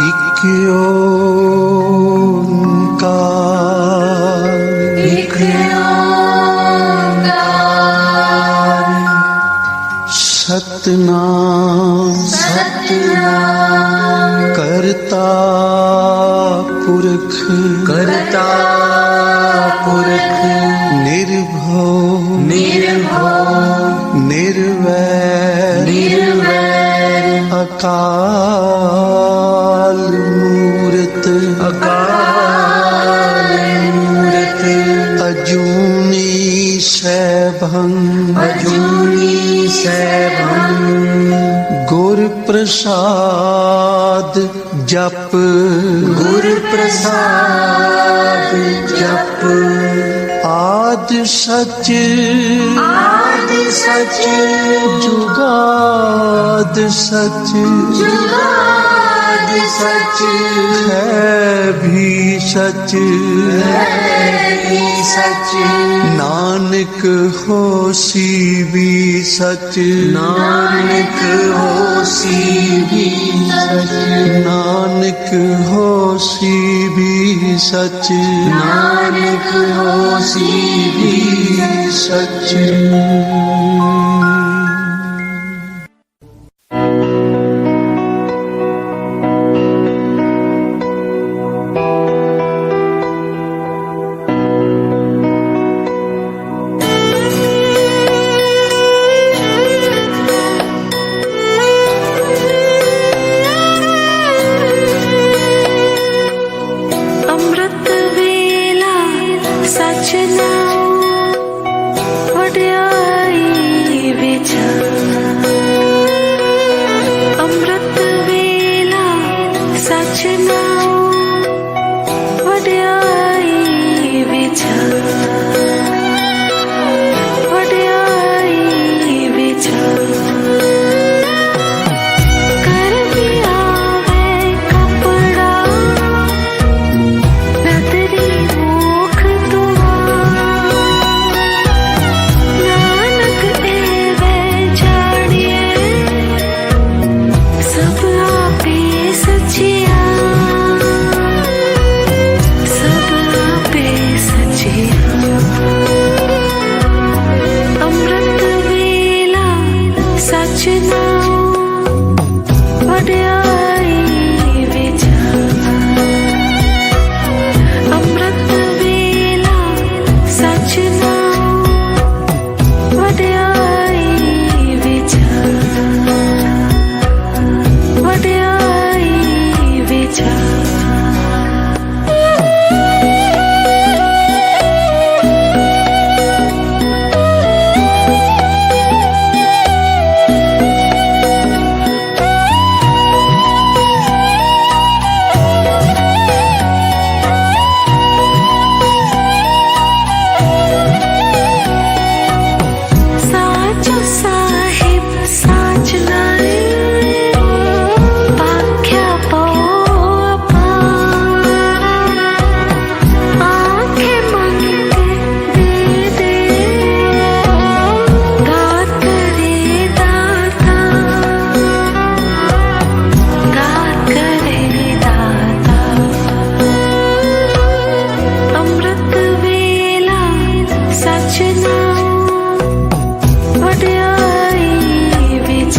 ਇੱਕ ਓਂਕਾਰ ਇੱਕ ਓਂਕਾਰ ਸਤਿਨਾਮ ਸਤਿਨਾਮ ਕਰਤਾ ਪੁਰਖ ਕਰਤਾ ਪੁਰਖ ਨਿਰਭਉ ਨਿਰਭਉ ਨਿਰਵੈਰ ਨਿਰਵੈਰ ਅਕਾਲ ਮੂਰਤ ਅਕਾਲ ਮੂਰਤ ਅਜੂਨੀ ਸੈਭੰ ਅਜੂਨੀ ਸੈਭੰ ਗੁਰ ਪ੍ਰਸਾਦ ਜਪ ਗੁਰ ਪ੍ਰਸਾਦ ਜਪ ਆਦਿ ਸਚ ਆਦਿ ਸਚ ਜੁਗਾਦ ਸਚ ਜੁਗਾਦ ਸਚ ਹੈ ਵੀ ਸਚ ਹੈ ਵੀ ਸਚ ਨਾਨਕ ਹੋਸੀ ਵੀ ਸਚ ਨਾਨਕ ਹੋਸੀ ਵੀ ਸਚ ਨਾਨਕ ਹੋਸੀ ਵੀ ਸਚ ਨਾਨਕ ਹੋਸੀ ਵੀ ਸਚ ਅੰਮ੍ਰਿਤ ਵੇਲਾ ਸਚ ਨਾਉ ਵਡਿਆਈ ਵਿੱਚ ਅੰਮ੍ਰਿਤ ਵੇਲਾ ਸਚ ਨਾਉ ਵਡਿਆਈ ਵਿੱਚ ਵਡਿਆਈ ਵਿੱਚ ਕਰ ਗਿਆ ਵੇ ਕਪੜਾ ਨਦਰੀ ਮੁਖ ਤੁਆ ਨਾਨਕ ਏਵੇ ਜਾਣੀਏ ਸਭ ਆਪੇ ਸਚਿਆ ਸਭ ਆਪੇ ਸਚਿਆ ਅੰਮ੍ਰਿਤ ਵੇਲਾ ਸਚ ਨਾਉ ਵਡਿਆਈ ਵਿੱਚ ਅੰਮ੍ਰਿਤ ਵੇਲਾ ਸਚ ਨਾਉ ਵਡਿਆਈ ਵਿੱਚ ਵਡਿਆਈ ਵਿੱਚ ਸਾਚ ਸਾਹਿਬ ਸਾਚ ਨਾਏ ਪਾਖਿਆ ਪਉ ਅਪਾਰ ਆਖੇ ਮੰਗੇ ਦੇ ਦੇ ਦਾਤ ਕਰੇ ਦਾਤਾ ਦਾਤ ਕਰੇ ਦਾਤਾ ਅੰਮ੍ਰਿਤ ਵੇਲਾ ਸਚ ਨਾਉ ਵਡਿਆਈ ਵਿੱਚ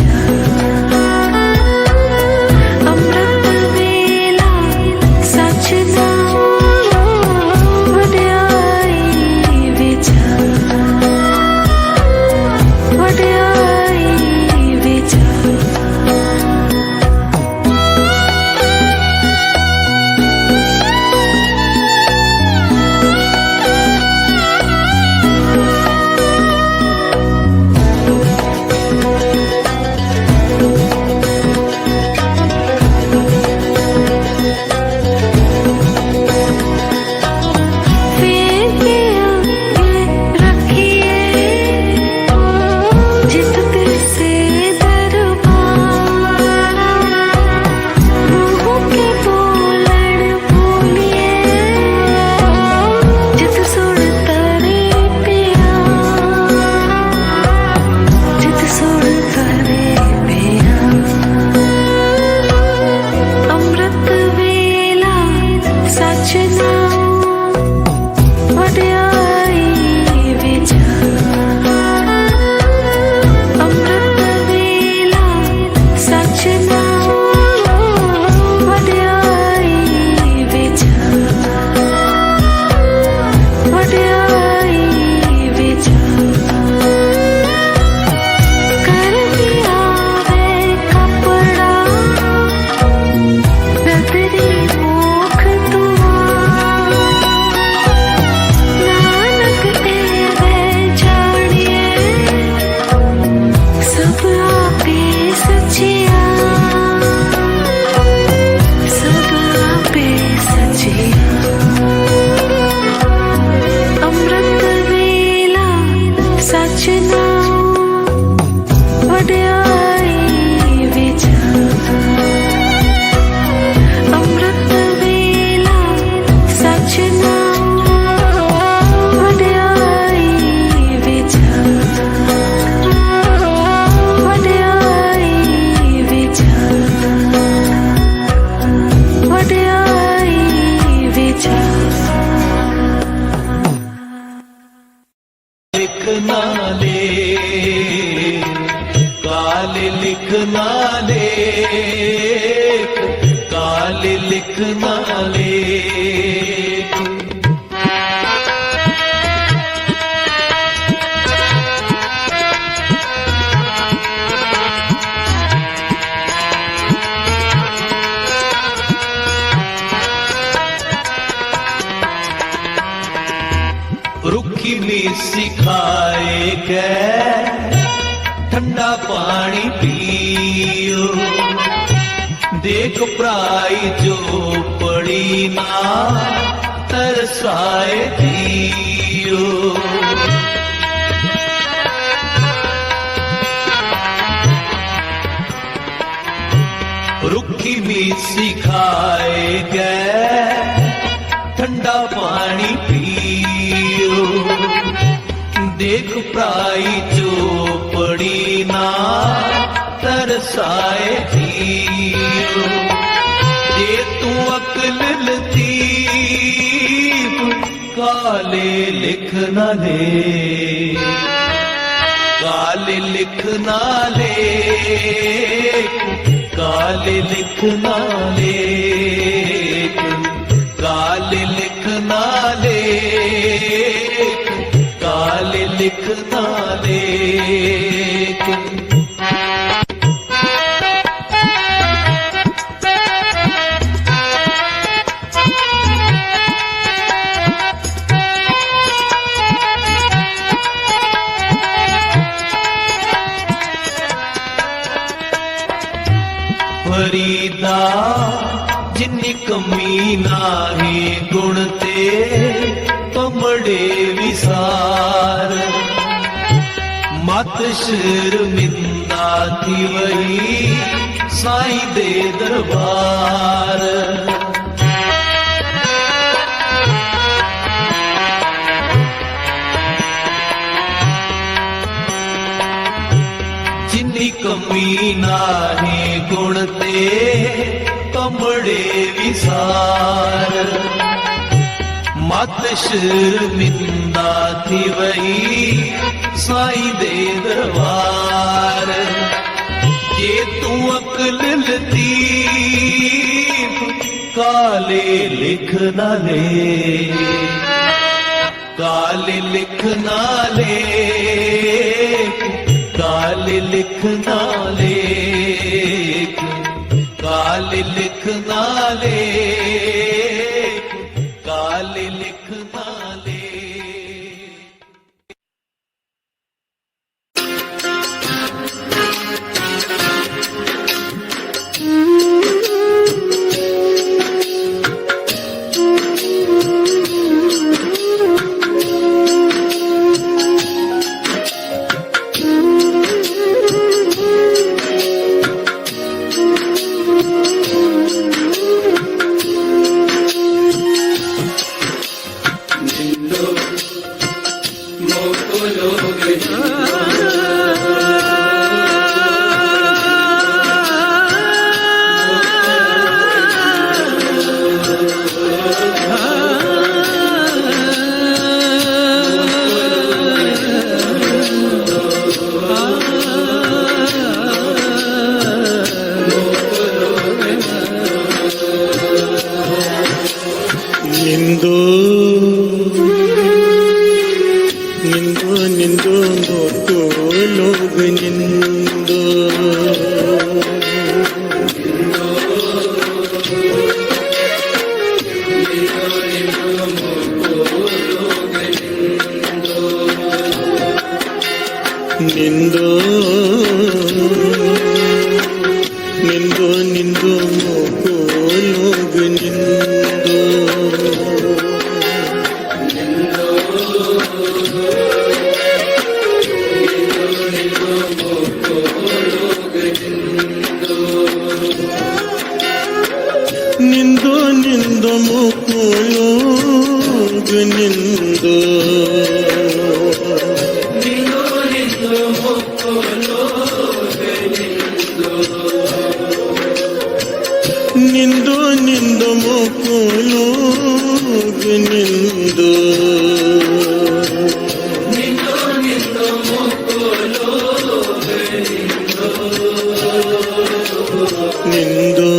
ਅੰਮ੍ਰਿਤ ਵੇਲਾ ਸਚ ਨਾਉ ਵਡਿਆਈ ਵਿੱਚ ਵਡਿਆਈ ਵਿੱਚ ਫੇਰ ਕੇ ਅੱਗੇ ਰੱਖੀਏ ਜਿਤ ਤਿਸੇ ਦਰਬਾਰ ਮੂੰਹ ਕੇ ਬੋਲਣ ਬੋਲੀਏ ਜਿਤ ਸੁਣ ਤਰੇ ਪਿਆਰ ਜਿਤ ਸੁਣ ਤਰੇ ਪਿਆਰ ਅੰਮ੍ਰਿਤ लिखना लेख। रुखी में सिखाए गए ठंडा पानी पियो, देख प्राई जो पड़ी ना तरसाए जियो। रुखी में सिखाए गए ठंडा पानी पियो, देख प्राई जो पड़ी ना तरसाए जियो। जे तू अक्ल लतीफ काले लिखना ले, काले लिखना ले, काले लिखना ले, काले लिखना ले, काले लिखना ले। फरीदा जिन्नी कमी नाहे गुण ते कमड़े विसार, मत शर्मिंदा थी वही साईं दे दरबार। जिन्नी कमी नाहे गुण ते कमड़े विसार, मत शर्मिंदा थी वही साईं दे दरबार। जे तू अक्ल लतीफ काले लिखना ले, काले लिखना ले, काले लिखना ले, काले लिखना ले, काले लिखना ले। ನಿಂದು ನಿಂದು ನಿಂದು ಮೋಕೋಲೋಗ ನಿಂದು ನಿಂದು ನಿಂದು ಮೋಕೋಲೋಗ ನಿಂದು ನಿಂದು ನಿಂದು ಮೋಕೋಲೋಗ ನಿಂದು ನಿಂದು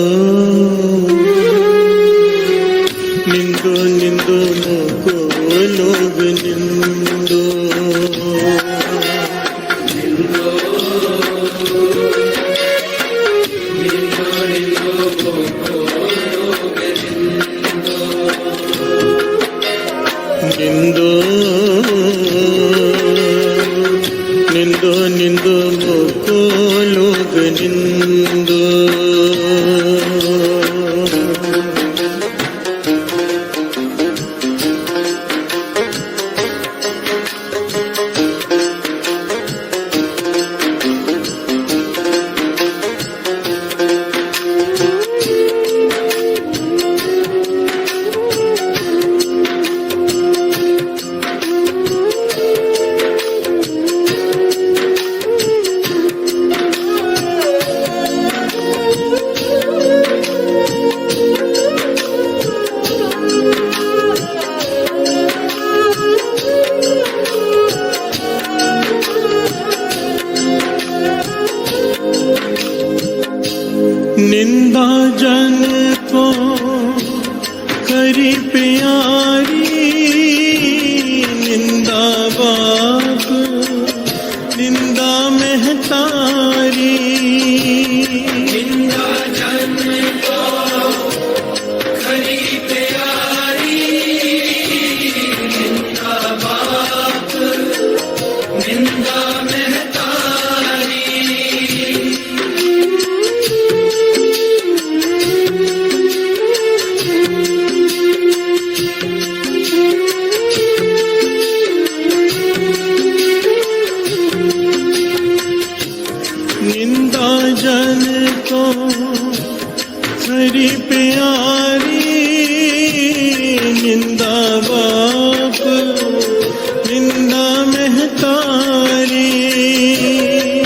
खरी प्यारी निंदा बाप निंदा महतारी निंदा जन को खरी प्यारी निंदा बाप निंदा महतारी निंदा जन को खरी प्यारी निंदा बाप निंदा महतारी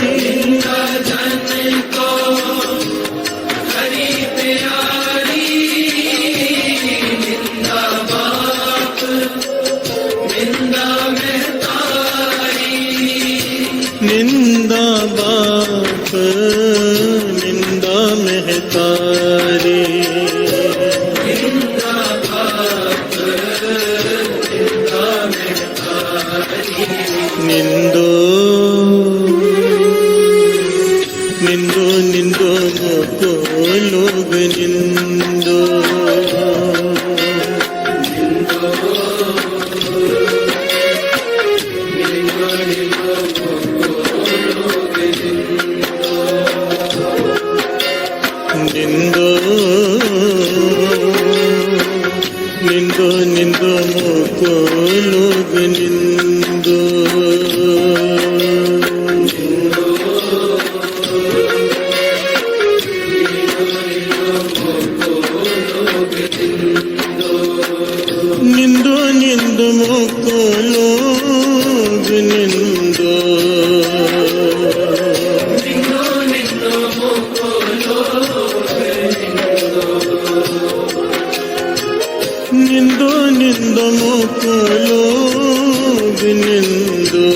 निंदा जन को खरी प्यारी निंदा बाप निंदा महतारी निंदा बाप निंदा महतारी निंदा बाप निंदा महतारी निंदो निंदो निंदो मोको लोग निंदो निंदो निंदो निंदो मोको लोग निंदो निंदो निंदो मोको लोग निंदो निंदो निंदो मोको लोग निंदो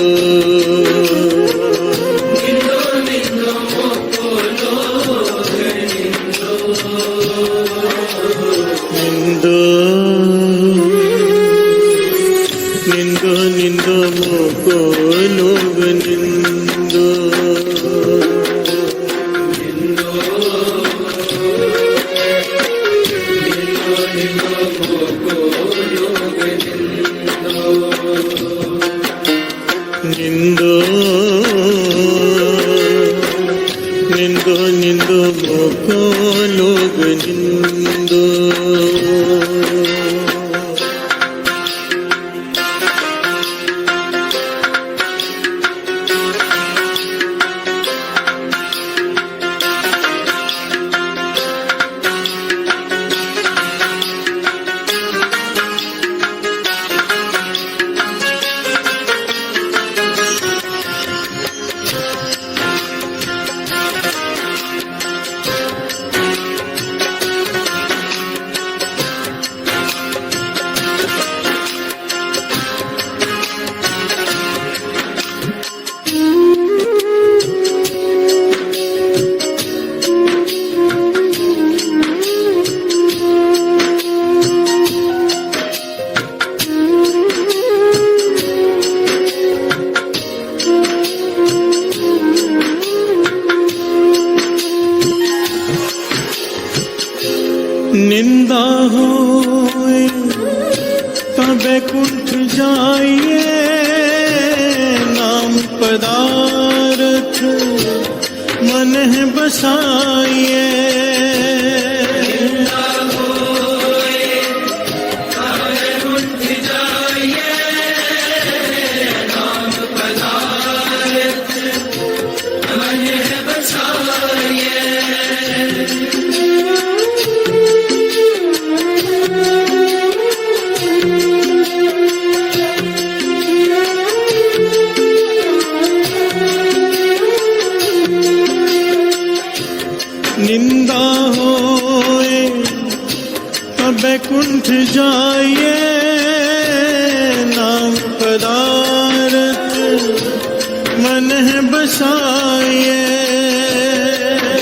निंदो निंदो निंदो मोको लोग निंदो निंदो निंदो निंदो मोको लोग निंदो निंदा होए तबे कुंठ जाइए नाम पदार्थ मन है बसाइए निंदा होए तबे कुंठ जाइए नाम पदार्थ मन है बसाइए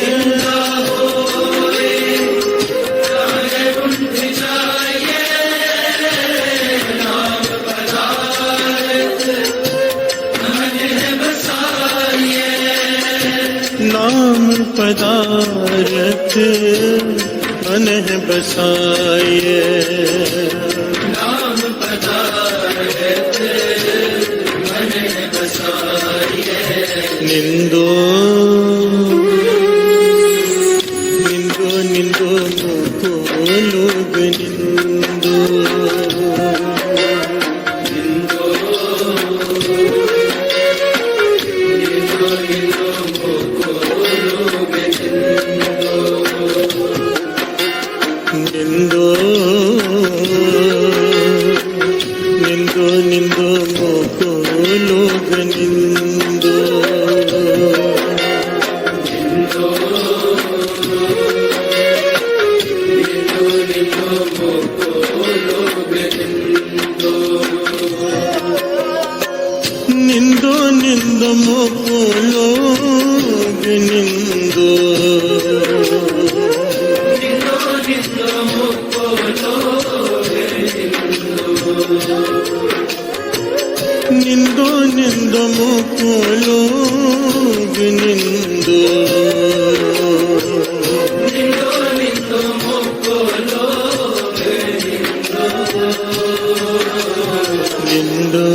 निंदा होए तबे कुंठ जाइए पदारथ मन है बसाए नाम पदारथ मन बसाए निंदो निंदो निंदो मुको लोग निंदो निंदो निंदो निंदो मुको लोग निंदो निंदो निंदो मुको लोग निंदो निंदो निंदो मुको लोग निंदो निंदो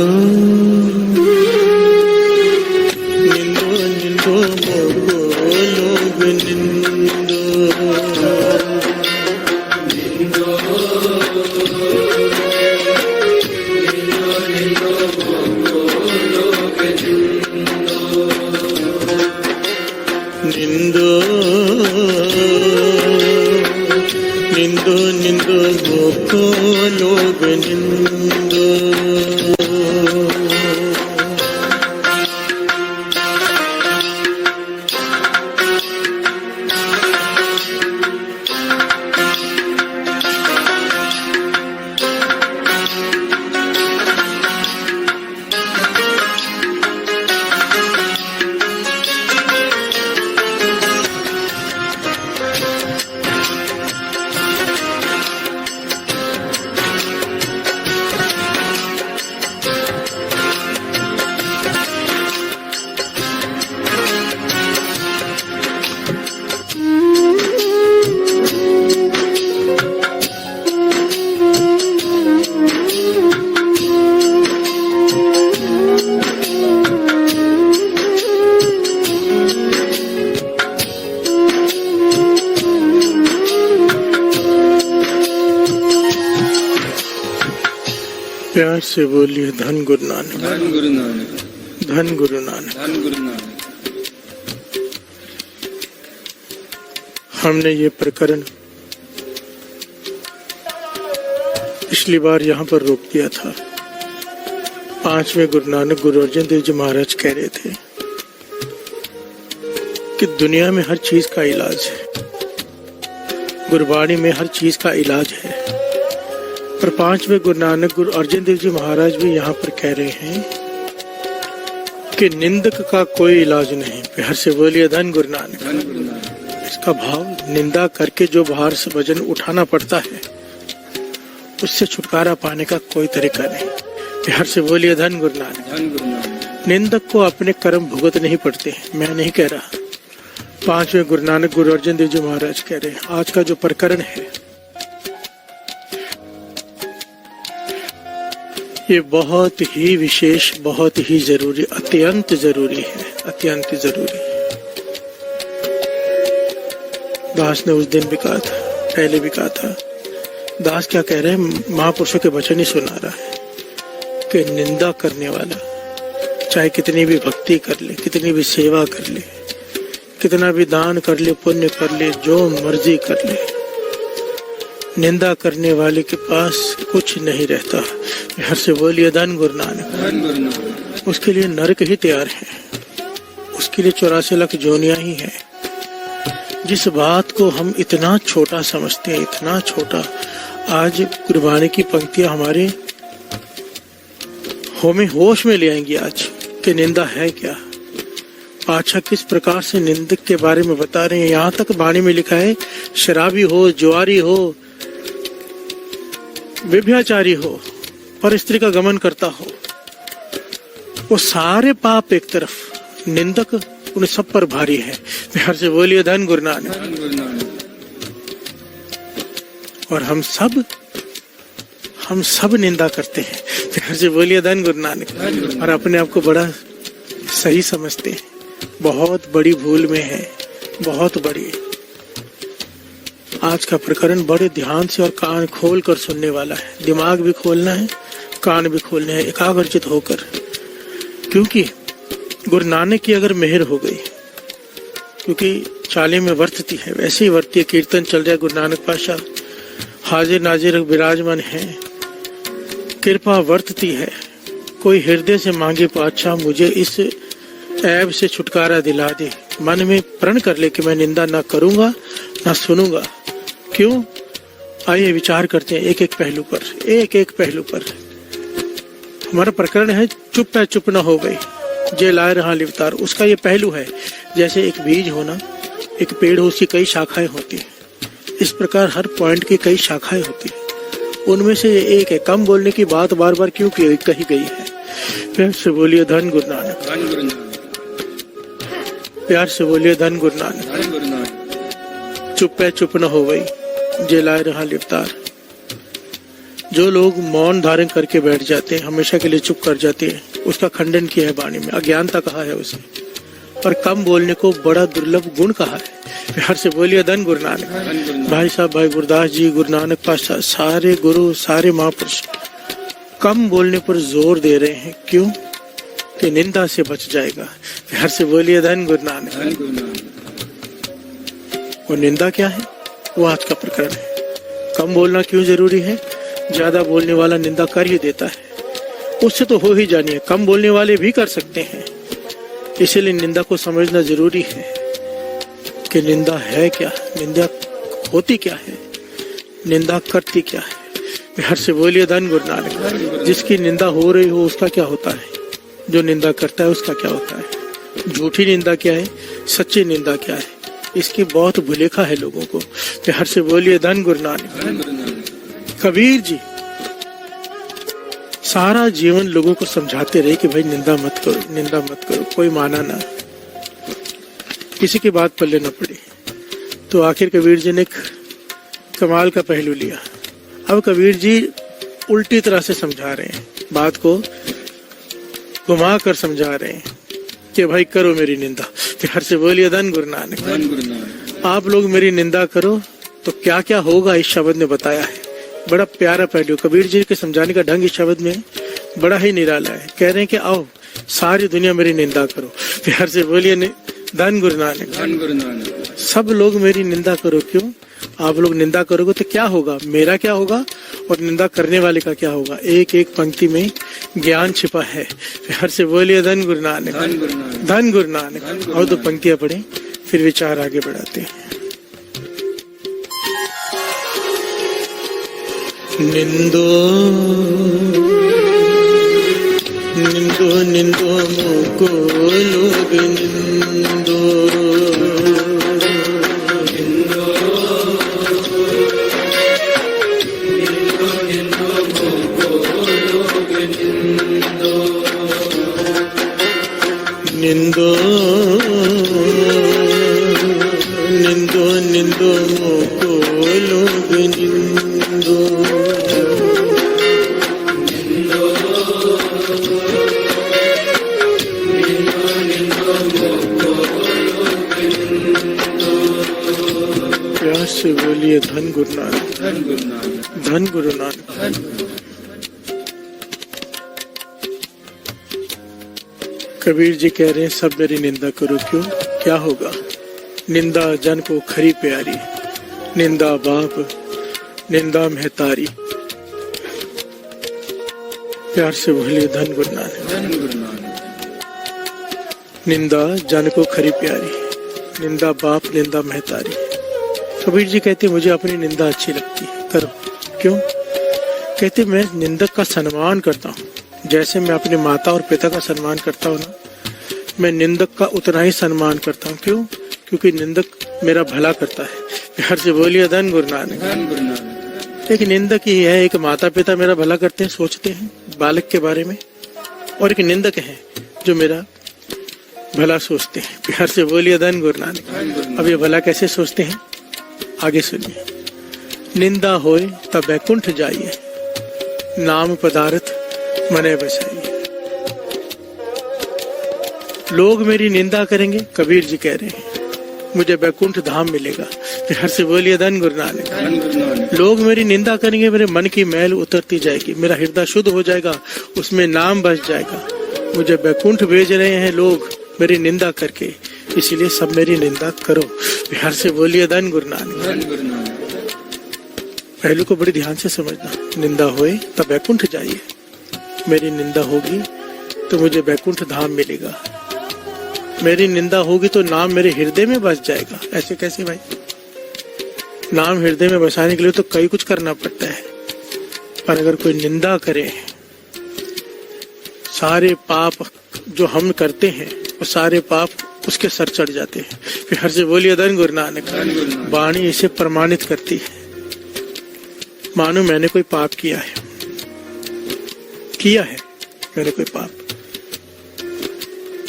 निंदो निंदो मुको लोग निंदो निंदो निंदो निंदो मुको लोग निंदो प्यार से बोलिए धन गुरु नानक, धन गुरु नानक, धन गुरु नानक। धन गुरु नानक। हमने ये प्रकरण पिछली बार यहाँ पर रोक दिया था। 5वें गुरु नानक गुरु अर्जन देव जी महाराज कह रहे थे कि दुनिया में हर चीज का इलाज है, गुरबाणी में हर चीज का इलाज है। पर 5वें गुरु नानक गुरु अर्जन देव जी महाराज भी यहाँ पर कह रहे हैं कि निंदक का कोई इलाज नहीं। प्यार से बोलिए धन गुरु नानक। धन गुरु नानक। इसका भाव निंदा करके जो बाहर से वजन उठाना पड़ता है उससे छुटकारा पाने का कोई तरीका नहीं। प्यार से बोलिए धन गुरु नानक। धन गुरु नानक। निंदक को अपने कर्म भुगत नहीं पड़ते हैं, मैं नहीं कह रहा। 5वें गुरु नानक गुरु अर्जन देव जी महाराज कह रहे हैं आज का जो प्रकरण है ये बहुत ही विशेष, बहुत ही जरूरी, अत्यंत जरूरी है, अत्यंत जरूरी है। दास ने उस दिन भी कहा था, पहले भी कहा था। दास क्या कह रहे हैं, महापुरुषों के वचन ही सुना रहा है कि निंदा करने वाला चाहे कितनी भी भक्ति कर ले, कितनी भी सेवा कर ले, कितना भी दान कर ले, पुण्य कर ले, जो मर्जी कर ले, निंदा करने वाले के पास कुछ नहीं रहता। हर से बोलिए धन गुरु नानक। धन गुरु नानक। उसके लिए नरक ही तैयार है, उसके लिए 84 लाख जोनियां ही है। जिस बात को हम इतना छोटा समझते हैं, इतना छोटा, आज गुरबाणी की पंक्तियां हमारे हमें होश में ले आएंगी आज कि निंदा है क्या। पातशाह किस प्रकार से निंदक के बारे में बता रहे हैं। यहाँ तक वाणी में लिखा है शराबी हो, जुआरी हो, व्यभिचारी हो, पर स्त्री का गमन करता हो, वो सारे पाप एक तरफ, निंदक उन सब पर भारी है। प्यार से बोलिए धन गुरु नानक। धन गुरु नानक। और हम सब निंदा करते हैं। प्यार से बोलिए धन गुरु नानक। और अपने आप को बड़ा सही समझते हैं। बहुत बड़ी भूल में है, बहुत बड़ी। आज का प्रकरण बड़े ध्यान से और कान खोल कर सुनने वाला है। दिमाग भी खोलना है, कान भी खोलने हैं, एकाग्रचित होकर। क्योंकि गुरु नानक की अगर मेहर हो गई, क्योंकि चाले में वर्तती है वैसे ही वर्ती है। कीर्तन चल रहा है, गुरु नानक पाशा हाजिर नाजिर विराजमान है, कृपा वर्तती है। कोई हृदय से मांगे पातशाह मुझे इस ऐब से छुटकारा दिला दे, मन में प्रण कर ले कि मैं निंदा ना करूंगा ना सुनूंगा। क्यों? आइए विचार करते हैं एक एक पहलू पर। हमारा प्रकरण है चुप है चुप ना हो गई जे लाए रहा लिवतार। उसका ये पहलू है। जैसे एक बीज होना, एक पेड़ हो, उसकी कई शाखाएं होती है। इस प्रकार हर पॉइंट की कई शाखाएं होती है। उनमें से ये एक है। कम बोलने की बात बार बार क्यों कही गई है? प्यार से बोलिए धन गुरु नानक। धन गुरु नानक। प्यार से बोलिए धन गुरु नानक। धन गुरु नानक। चुप है चुप न हो गई जे लाए रहा लिवतार। जो लोग मौन धारण करके बैठ जाते हैं, हमेशा के लिए चुप कर जाते हैं, उसका खंडन किया है वाणी में, अज्ञानता कहा है उसे। और कम बोलने को बड़ा दुर्लभ गुण कहा है। प्यार से बोलिए धन गुरु नानक। भाई साहब, भाई गुरदास जी, गुरु नानक पातशाह, सारे गुरु, सारे महापुरुष कम बोलने पर जोर दे रहे हैं। क्यों? कि निंदा से बच जाएगा। प्यार से बोलिए धन गुरु नानक। धन गुरु नानक। और निंदा क्या है, वो आज का प्रकरण है। कम बोलना क्यों जरूरी है? ज्यादा बोलने वाला निंदा कर ही देता है, उससे तो हो ही जानी है। कम बोलने वाले भी कर सकते हैं। इसीलिए निंदा को समझना जरूरी है कि निंदा है क्या, निंदा होती क्या है, निंदा करती क्या है। प्यार से बोलिए धन गुरु नानक। जिसकी निंदा हो रही हो उसका क्या होता है, जो निंदा करता है उसका क्या होता है। झूठी निंदा क्या है, सच्ची निंदा क्या है, इसकी बहुत भुलेखा है लोगों को। प्यार से बोलिए धन गुरु नानक। कबीर जी सारा जीवन लोगों को समझाते रहे कि भाई निंदा मत करो, निंदा मत करो। कोई माना ना, किसी की बात पल्ले न पड़ी। तो आखिर कबीर जी ने एक कमाल का पहलू लिया। अब कबीर जी उल्टी तरह से समझा रहे हैं, बात को घुमा कर समझा रहे हैं कि भाई करो मेरी निंदा। प्यार से बोलिए धन गुरु नानक। धन गुरु नानक। आप लोग मेरी निंदा करो तो क्या क्या होगा, इस शब्द ने बताया है। बड़ा प्यारा पहलू कबीर जी के समझाने का ढंग इस शब्द में बड़ा ही निराला है। कह रहे हैं कि आओ सारी दुनिया मेरी निंदा करो। प्यार से बोलिए धन गुरु नानक। धन गुरु नानक। सब लोग मेरी निंदा करो। क्यों? आप लोग निंदा करोगे तो क्या होगा, मेरा क्या होगा और निंदा करने वाले का क्या होगा। एक एक पंक्ति में ज्ञान छिपा है। प्यार से बोलिए धन गुरु नानक। धन गुरु नानक। धन गुरु नानक। और दो पंक्तियां पढ़े फिर विचार आगे बढ़ाते हैं। निंदो निंदो निंदो मुको लोग निंदो, निंदो निंदो निंदो मुको लोग निंदो। प्यार से बोलिए धन गुरु नानक। धन गुरु नानक। धन गुरु नानक। कबीर जी कह रहे हैं सब मेरी निंदा करो। क्यों? क्या होगा? निंदा जन को खरी प्यारी, निंदा बाप निंदा महतारी। प्यार से बोलिए धन गुरु नानक। धन गुरु नानक। निंदा जन को खरी प्यारी, निंदा बाप निंदा महतारी। कबीर जी कहते मुझे अपनी निंदा अच्छी लगती है, करो। क्यों? कहते मैं निंदक का सम्मान करता हूँ। जैसे मैं अपने माता और पिता का सम्मान करता हूँ ना, मैं निंदक का उतना ही सम्मान करता हूँ। क्यों? क्योंकि निंदक मेरा भला करता है। प्यार से बोलिए धन गुरु नानक। धन गुरु नानक। एक निंदक ही है, एक माता पिता मेरा भला करते हैं, सोचते हैं बालक के बारे में, और एक निंदक है जो मेरा भला सोचते हैं। प्यार से बोलिए धन गुरु नानक। अब ये भला कैसे सोचते हैं, आगे सुनिए। निंदा होए तब बैकुंठ जाइए, नाम पदार्थ मने बसाइए। लोग मेरी निंदा करेंगे, कबीर जी कह रहे हैं, मुझे बैकुंठ धाम मिलेगा। प्यार से बोलिए धन गुरु नानक। लोग मेरी निंदा करेंगे, मेरे मन की मैल उतरती जाएगी, मेरा हृदय शुद्ध हो जाएगा, उसमें नाम बस जाएगा। मुझे बैकुंठ भेज रहे हैं लोग मेरी निंदा करके, इसीलिए सब मेरी निंदा करो। प्यार से बोलिए धन गुरु नानक। पहलू को बड़ी ध्यान से समझना। निंदा होए तब बैकुंठ जाइए, मेरी निंदा होगी तो मुझे बैकुंठ धाम मिलेगा। मेरी निंदा होगी तो नाम मेरे हृदय में बस जाएगा। ऐसे कैसे भाई? नाम हृदय में बसाने के लिए तो कई कुछ करना पड़ता है, पर अगर कोई निंदा करे, सारे पाप जो हम करते हैं वो सारे पाप उसके सर चढ़ जाते हैं। फिर से बोलिए धन गुरु नानक। वाणी इसे प्रमाणित करती है। मानो मैंने कोई पाप किया है मैंने कोई पाप,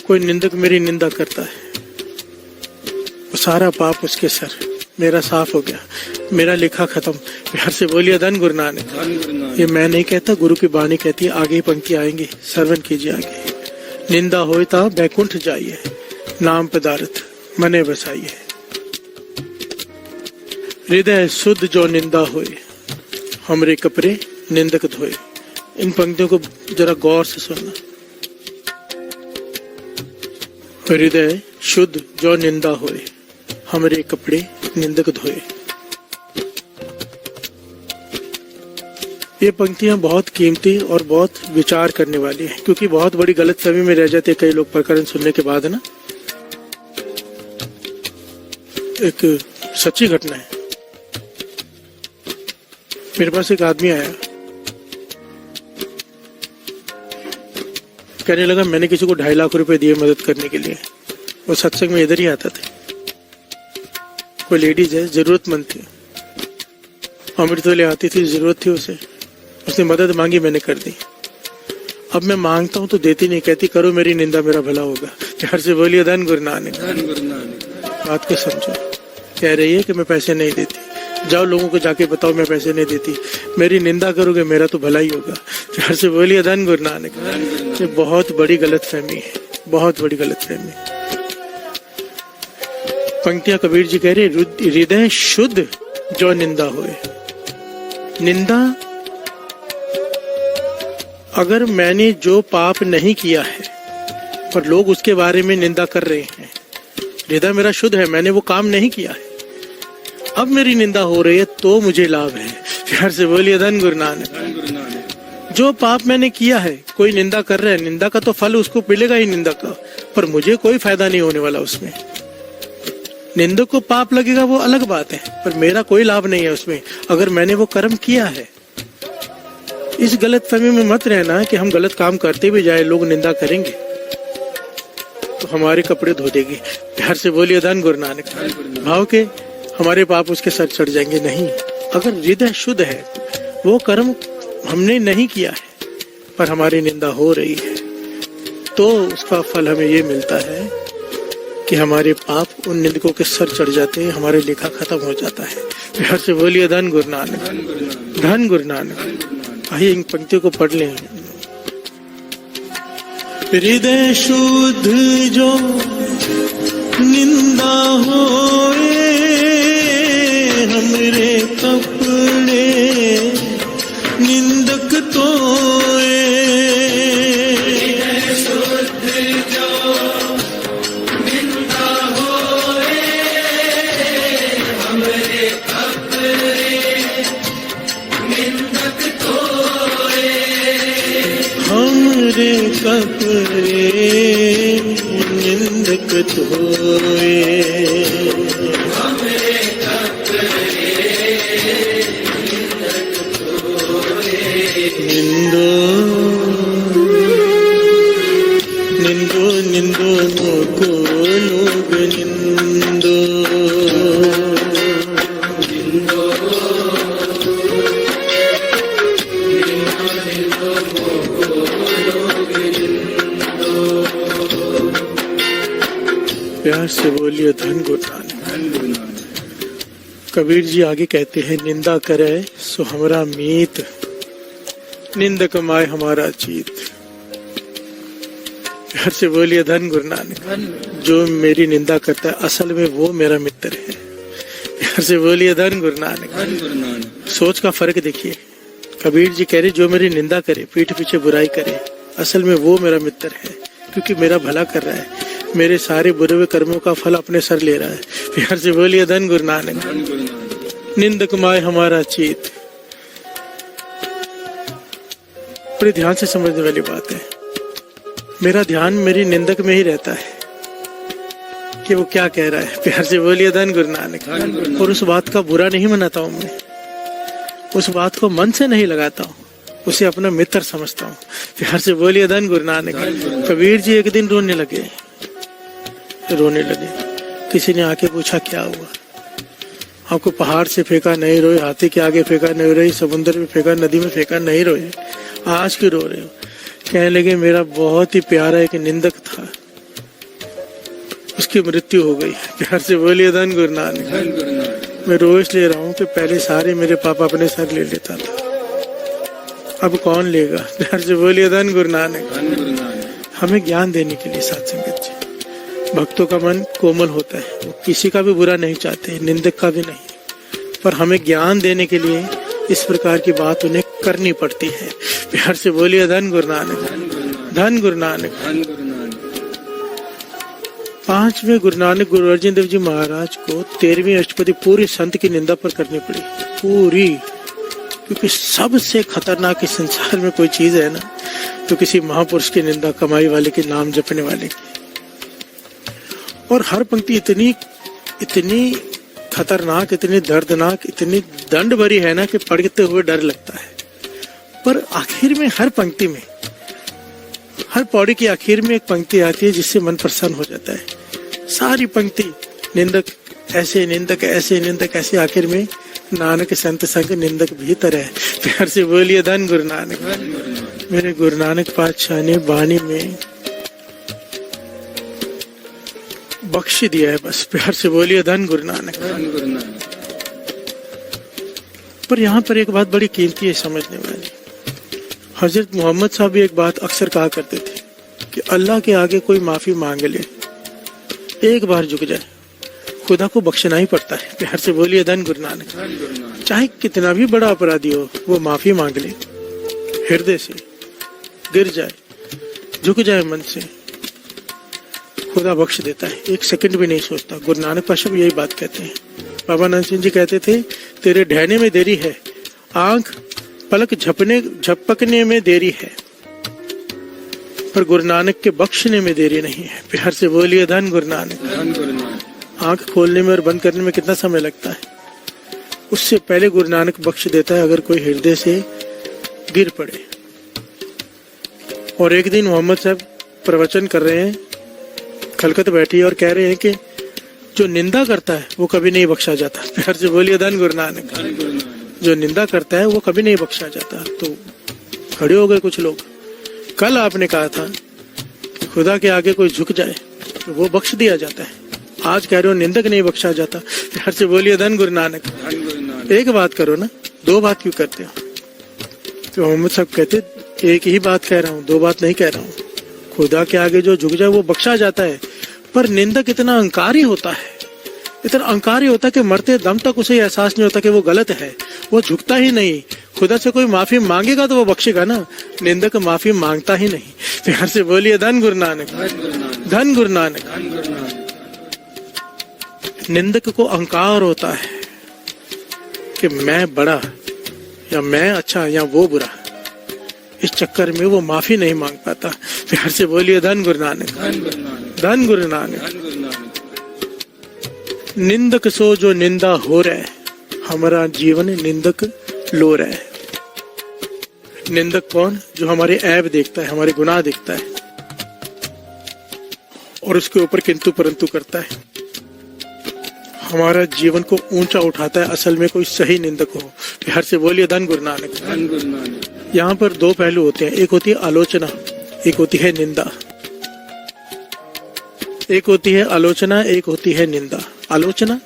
कोई निंदक मेरी निंदा करता है, वो सारा पाप उसके सर, मेरा साफ हो गया, मेरा लिखा खत्म। प्यार से बोलिए धन गुरु नानक। ये मैं नहीं कहता, गुरु की वाणी कहती है। आगे पंक्ति आएंगे, श्रवण कीजिए आगे। निंदा होए ता बैकुंठ जाइए, नाम पदार्थ मने बसाइए। हृदय शुद्ध जो निंदा होए, हमरे कपड़े निंदक धोए। इन पंक्तियों को जरा गौर से सुनना। हृदय शुद्ध जो निंदा होए, हमरे कपड़े निंदक धोए। ये पंक्तियां बहुत कीमती और बहुत विचार करने वाली हैं, क्योंकि बहुत बड़ी गलतफहमी में रह जाते कई लोग प्रकरण सुनने के बाद ना। एक सच्ची घटना है। मेरे पास एक आदमी आया, कहने लगा मैंने किसी को 2.5 लाख रुपए दिए मदद करने के लिए। वो सत्संग में इधर ही आता था। कोई लेडीज है, जरूरतमंद थी, अमृत ले आती थी, जरूरत थी उसे, उसने मदद मांगी, मैंने कर दी। अब मैं मांगता हूँ तो देती नहीं, कहती करो मेरी निंदा, मेरा भला होगा। प्यार से बोलिए धन गुरु नानक। बात को समझो। कह रही है कि मैं पैसे नहीं देती, जाओ लोगों को जाके बताओ मैं पैसे नहीं देती, मेरी निंदा करोगे मेरा तो भला ही होगा। प्यार से बोलिए धन गुरु नानक। ये बहुत बड़ी गलतफहमी है, बहुत बड़ी गलतफहमी। पंक्तियां कबीर जी कह रहे, हृदय शुद्ध जो निंदा होए। निंदा, अगर मैंने जो पाप नहीं किया है पर लोग उसके बारे में निंदा कर रहे हैं, हृदय मेरा शुद्ध है, मैंने वो काम नहीं किया है, अब मेरी निंदा हो रही है तो मुझे लाभ है। प्यार से बोलिए धन गुरु नानक। जो पाप मैंने किया है, कोई निंदा कर रहा है, निंदा का तो फल उसको मिलेगा ही निंदा का, पर मुझे कोई फायदा नहीं होने वाला उसमें। निंदक को पाप लगेगा वो अलग बात है, पर मेरा कोई लाभ नहीं है उसमें, अगर मैंने वो कर्म किया है। इस गलतफहमी में मत रहना कि हम गलत काम करते भी जाए, लोग निंदा करेंगे तो हमारे कपड़े धो देंगे। प्यार से बोलिए धन गुरु नानक। भाव के हमारे पाप उसके सर चढ़ जाएंगे। नहीं, अगर हृदय शुद्ध है, वो कर्म हमने नहीं किया है पर हमारी निंदा हो रही है, तो उसका फल हमें ये मिलता है कि हमारे पाप उन निंदकों के सर चढ़ जाते हैं, हमारे लेखा खत्म हो जाता है। प्यार से बोलिए धन गुरु नानक। धन गुरु नानक। आइए इन पंक्तियों को पढ़ लें। हृदय शुद्ध जो निंदा होए, हमरे कपड़े निंदक तोए। हमरे कपड़े निंदक धोए। निंदो निंदो निंदो मोको लोग निंदो। से बोलिए धन गुरु नानक। धन गुरु नानक। कबीर जी आगे कहते हैं, निंदा करे सो हमरा मीत, निंद कमाए हमारा चीत। प्यार से बोलिए धन गुरु नानक। जो मेरी निंदा करता है असल में वो मेरा मित्र है। प्यार से बोलिए धन गुरु नानक। धन गुरु नानक। सोच का फर्क देखिए। कबीर जी कह रहे जो मेरी निंदा करे, पीठ पीछे बुराई करे, असल में वो मेरा मित्र है, क्योंकि मेरा भला कर रहा है, मेरे सारे बुरे हुए कर्मों का फल अपने सर ले रहा है। प्यार से बोलिए धन गुरु नानक। धन गुरु नानक। निंद कमाए हमारा चीत। बड़ी ध्यान से समझने वाली बात है। मेरा ध्यान मेरी निंदक में ही रहता है कि वो क्या कह रहा है। प्यार से बोलिए धन गुरु नानक। धन गुरु नानक। और उस बात का बुरा नहीं मनाता हूँ मैं, उस बात को मन से नहीं लगाता हूँ, उसे अपना मित्र समझता हूँ। प्यार से बोलिए धन गुरु नानक। कबीर जी एक दिन रोने लगे। किसी ने आके पूछा क्या हुआ? आपको पहाड़ से फेंका नहीं रोए, हाथी के आगे फेंका नहीं रोए, समुद्र में फेंका, नदी में फेंका नहीं रोए, आज क्यों रो रहे हो? कहने लगे मेरा बहुत ही प्यारा एक निंदक था, उसकी मृत्यु हो गई। प्यार से बोलिए धन गुरु नानक। धन गुरु नानक। मैं रोज ले रहा हूँ कि पहले सारे मेरे पापा अपने सर ले लेता था, अब कौन लेगा? प्यार से बोलिए धन गुरु नानक। धन गुरु नानक। हमें ज्ञान देने के लिए साथ संगत जी। भक्तों का मन कोमल होता है, वो किसी का भी बुरा नहीं चाहते, निंदक का भी नहीं, पर हमें ज्ञान देने के लिए इस प्रकार की बात उन्हें करनी पड़ती है। प्यार से बोलिए धन गुरु नानक। धन गुरु नानक। धन गुरु नानक। 5वें गुरु नानक गुरु अर्जन देव जी महाराज को 13वीं अष्टपदी पूरी संत की निंदा पर करनी पड़ी, पूरी। क्योंकि सबसे खतरनाक इस संसार में कोई चीज है ना, तो किसी महापुरुष की निंदा, कमाई वाले के, नाम जपने वाले की। और हर पंक्ति इतनी खतरनाक, इतनी दर्दनाक, इतनी दंड भरी है ना कि पढ़ते हुए डर लगता है। पर आखिर में हर पंक्ति में, हर पौड़ी की आखिर में एक पंक्ति आती है जिससे मन प्रसन्न हो जाता है। सारी पंक्ति निंदक ऐसे, निंदक ऐसे, निंदक ऐसे, आखिर में नानक संत संग निंदक भी तरह है। प्यार से बोलिए धन गुरु नानक। मेरे गुरु नानक पातशाह ने वाणी में बख्श दिया है बस। प्यार से बोलिए धन गुरु नानक। धन गुरु नानक। पर यहाँ पर एक बात बड़ी कीमती है समझने वाली। हजरत मोहम्मद साहब भी एक बात अक्सर कहा करते थे कि अल्लाह के आगे कोई माफी मांग ले, एक बार झुक जाए, खुदा को बख्शना ही पड़ता है। प्यार से बोलिए धन गुरु नानक। धन गुरु नानक। चाहे कितना भी बड़ा अपराधी हो, वो माफी मांग ले, हृदय से गिर जाए, झुक जाए मन से, खुदा बख्श देता है, एक सेकंड भी नहीं सोचता। गुरु नानक पातशाह भी यही बात कहते हैं। बाबा नानक सिंह जी कहते थे, तेरे ढहने में देरी है, आंख पलक झपकने में देरी है, पर गुरु नानक के बख्शने में देरी नहीं है। प्यार से बोलिए धन गुरु नानक। धन गुरु नानक। आंख खोलने में और बंद करने में कितना समय लगता है, उससे पहले गुरु नानक बख्श देता है अगर कोई हृदय से गिर पड़े। और एक दिन मोहम्मद साहब प्रवचन कर रहे हैं, खलकत बैठी और कह रहे हैं कि जो निंदा करता है वो कभी नहीं बख्शा जाता। प्यार से बोलिए धन गुरु नानक। धन गुरु नानक। जो निंदा करता है वो कभी नहीं बख्शा जाता। तो खड़े हो गए कुछ लोग। कल आपने कहा था कि खुदा के आगे कोई झुक जाए तो वो बख्श दिया जाता है, आज कह रहे हो निंदक नहीं बख्शा जाता। प्यार से बोलिए धन गुरु नानक। धन गुरु नानक। एक बात करो ना, दो बात क्यों करते हो? तो मोहम्मद साहब कहते एक ही बात कह रहा हूँ, दो बात नहीं कह रहा हूँ। खुदा के आगे जो झुक जाए वो बख्शा जाता है, पर निंदक इतना अहंकारी होता है, इतना अहंकारी होता है कि मरते दम तक उसे एहसास नहीं होता कि वो गलत है, वो झुकता ही नहीं। खुदा से कोई माफी मांगेगा तो वो बख्शेगा ना, निंदक माफी मांगता ही नहीं। प्यार से बोलिए धन गुरु नानक। धन गुरु नानक। धन गुरु नानक। निंदक को अहंकार होता है कि मैं बड़ा या मैं अच्छा या वो बुरा, इस चक्कर में वो माफी नहीं मांग पाता। प्यार से बोलिए धन गुरु नानक। धन गुरु नानक। धन गुरु नानक। धन गुरु नानक। निंदक सो जो निंदा हो रहा है, हमारा जीवन निंदक लो रहा है। निंदक कौन? जो हमारे ऐब देखता है, हमारे गुनाह देखता है और उसके ऊपर किंतु परंतु करता है, हमारा जीवन को ऊंचा उठाता है। असल में कोई सही निंदक हो। प्यार से बोलिए धन गुरु नानक। धन गुरु नानक। यहाँ पर दो पहलू होते हैं, एक होती है आलोचना, एक होती है निंदा। एक होती है आलोचना, एक होती है निंदा। आलोचना,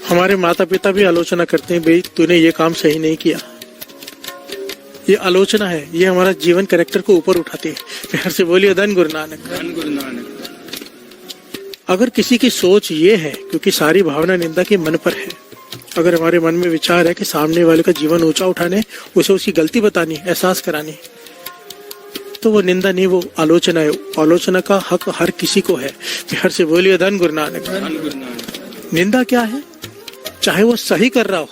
हमारे माता पिता भी आलोचना करते हैं, भाई तूने ये काम सही नहीं किया। ये आलोचना है, ये हमारा जीवन कैरेक्टर को ऊपर उठाती है। प्यार से बोलिए धन गुरु नानक। धन गुरु नानक। अगर किसी की सोच ये है, क्योंकि सारी भावना निंदा के मन पर है, अगर हमारे मन में विचार है कि सामने वाले का जीवन ऊंचा उठाने, उसे उसकी गलती बतानी, एहसास करानी, तो वो निंदा नहीं, वो आलोचना है। आलोचना का हक हर किसी को है। प्यार से बोलिए धन गुरु नानक। धन गुरु नानक। निंदा क्या है? चाहे वो सही कर रहा हो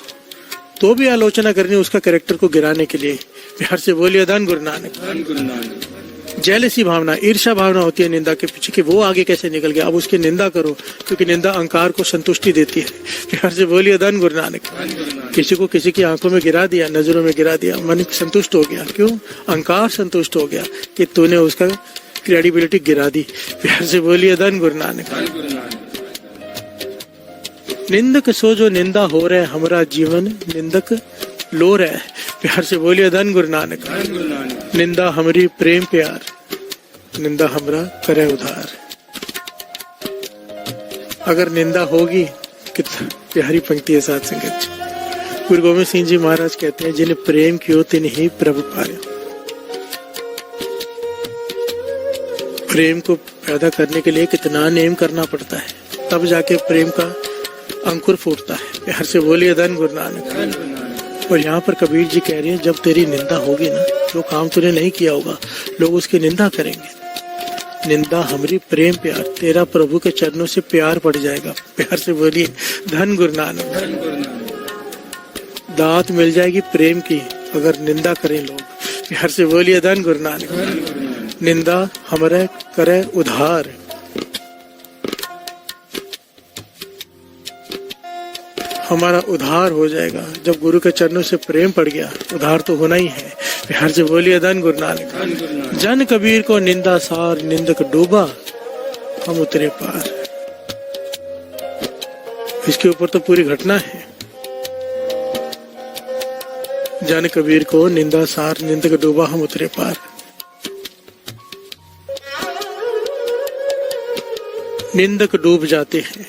तो भी आलोचना करनी, उसका कैरेक्टर को गिराने के लिए। प्यार से बोलिए धन गुरु नानक। धन गुरु नानक। जेलसी भावना, ईर्ष्या भावना होती है निंदा के पीछे कि वो आगे कैसे निकल गया, अब उसकी निंदा करो, क्योंकि निंदा अहंकार को संतुष्टि देती है। प्यार से बोलिए धन गुरु नानक। धन गुरु नानक। किसी को किसी की आंखों में गिरा दिया, नजरों में गिरा दिया, मन संतुष्ट हो गया। क्यों? अहंकार संतुष्ट हो गया कि तूने उसका क्रेडिबिलिटी गिरा दी। प्यार से बोलिए धन गुरु नानक। धन गुरु नानक। निंदक सो जो निंदा हो रहा है, हमारा जीवन निंदक लो रहा है। प्यार से बोलिए धन गुरु नानक। धन गुरु नानक। निंदा हमारी प्रेम प्यार, निंदा हमरा करे उधार। अगर निंदा होगी, कितना प्यारी पंक्ति है साथ संगत। गुरु गोविंद सिंह जी महाराज कहते हैं, जिन्हें प्रेम कियो तिन ही प्रभु पायो। प्रेम को पैदा करने के लिए कितना नेम करना पड़ता है, तब जाके प्रेम का अंकुर फूटता है। प्यार से बोलिए धन गुरु नानक। धन गुरु नानक। और यहाँ पर कबीर जी कह रहे हैं, जब तेरी निंदा होगी ना, जो काम तूने नहीं किया होगा, लोग उसकी निंदा करेंगे। निंदा हमारी प्रेम प्यार, तेरा प्रभु के चरणों से प्यार पड़ जाएगा। प्यार से बोलिए धन गुरु नानक। धन गुरु नानक। दात मिल जाएगी प्रेम की, अगर निंदा करें लोग। प्यार से बोलिए धन गुरु नानक। धन गुरु नानक। निंदा हमारे करे उधार। हमारा उधार हो जाएगा जब गुरु के चरणों से प्रेम पड़ गया। उधार तो होना ही है। प्यार से बोलिए धन गुरु नानक। धन गुरु नानक। जन कबीर को निंदा सार, निंदक डूबा हम उतरे पार। इसके ऊपर तो पूरी घटना है। जन कबीर को निंदा सार, निंदक डूबा हम उतरे पार। निंदक डूब जाते हैं,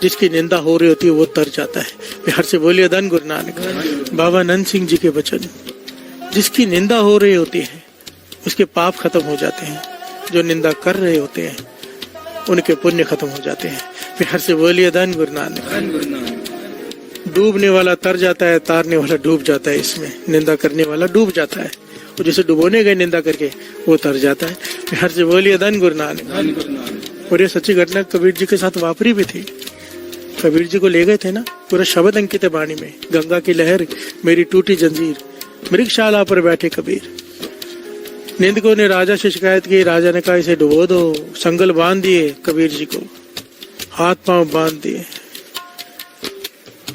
जिसकी निंदा हो रही होती है वो तर जाता है। प्यार से बोलिए धन गुरु नानक। बाबा नंद सिंह जी के वचन। जिसकी निंदा हो रही होती है उसके पाप खत्म हो जाते हैं, जो निंदा कर रहे होते हैं उनके पुण्य खत्म हो जाते हैं। प्यार से बोलिए धन गुरु नानक। धन गुरु नानक। डूबने वाला तर जाता है, तारने वाला डूब जाता है। इसमें निंदा करने वाला डूब जाता है, और जिसे डुबोने गए निंदा करके वो तर जाता है। प्यार से बोलिए धन गुरु नानक। धन गुरु नानक। और ये सच्ची घटना कबीर जी के साथ वापरी भी थी। कबीर जी को ले गए थे ना, पूरा शब्द अंकित है वाणी में। गंगा की लहर मेरी टूटी जंजीर, मृगशाला पर बैठे कबीर। निंदकों ने राजा से शिकायत की, राजा ने कहा इसे डुबो दो। संगल बांध दिए कबीर जी को, हाथ पांव बांध दिए।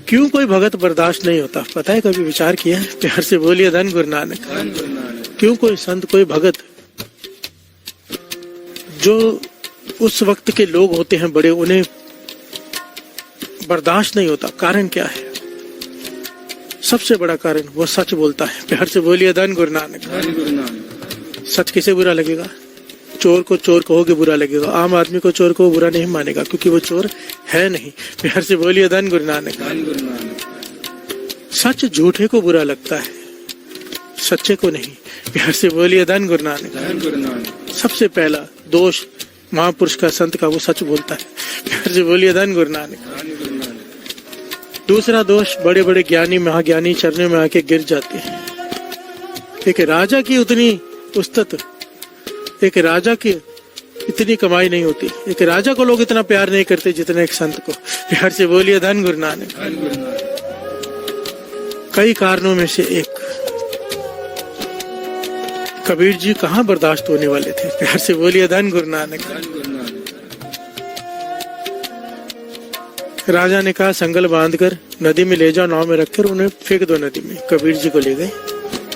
क्यों कोई भगत बर्दाश्त नहीं होता, पता है? कभी विचार किया? प्यार से बोलिए धन गुरु नानक। धन गुरु नानक। क्यों कोई संत, कोई भगत, जो उस वक्त के लोग होते हैं बड़े, उन्हें बर्दाश्त नहीं होता? कारण क्या है? सबसे बड़ा कारण वो सच बोलता है। प्यार से बोलिए धन गुरु नानक। धन गुरु नानक। सच किसे बुरा लगेगा? चोर को चोर कहोगे बुरा लगेगा, आम आदमी को चोर को बुरा नहीं मानेगा, क्योंकि वो चोर है नहीं। प्यार से बोलिए धन गुरु नानक। धन गुरु नानक। सच झूठे को बुरा लगता है, सच्चे को नहीं। प्यार से बोलिए धन गुरु नानक। धन गुरु नानक। सबसे पहला दोष महापुरुष का, संत का, वो सच बोलता है। प्यार से बोलिए धन गुरु नानक। धन गुरु नानक। दूसरा दोष, बड़े बड़े ज्ञानी महाज्ञानी चरणों में आके गिर जाते हैं। एक राजा की उतनी उस्तत, एक राजा की इतनी कमाई नहीं होती, एक राजा को लोग इतना प्यार नहीं करते जितना एक संत को। प्यार से बोलिए धन गुरु नानक। धन गुरु नानक। कई कारणों में से एक, कबीर जी कहाँ बर्दाश्त होने वाले थे? प्यार से बोलिए धन गुरु नानक। धन गुरु नानक। राजा ने कहा संगल बांधकर नदी में ले जाओ, नाव में रखकर उन्हें फेंक दो नदी में। कबीर जी को ले गए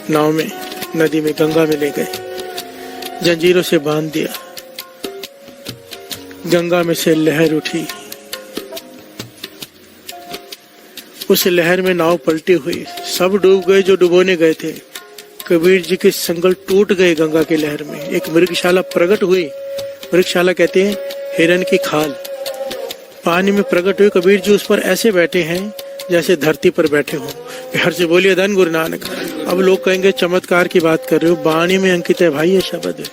नाव में, नदी में, गंगा में ले गए, जंजीरों से बांध दिया। गंगा में से लहर उठी, उस लहर में नाव पलटी हुई, सब डूब गए जो डुबोने गए थे। कबीर जी के संगल टूट गए गंगा की लहर में। एक मृगशाला प्रकट हुई। मृगशाला कहते हैं हिरण की खाल पानी में प्रकट हुई। कबीर जी उस पर ऐसे बैठे हैं जैसे धरती पर बैठे हों। प्यार से बोलिए धन गुरु नानक। अब लोग कहेंगे चमत्कार की बात कर रहे हो, वाणी में अंकित है भाई ये शब्द।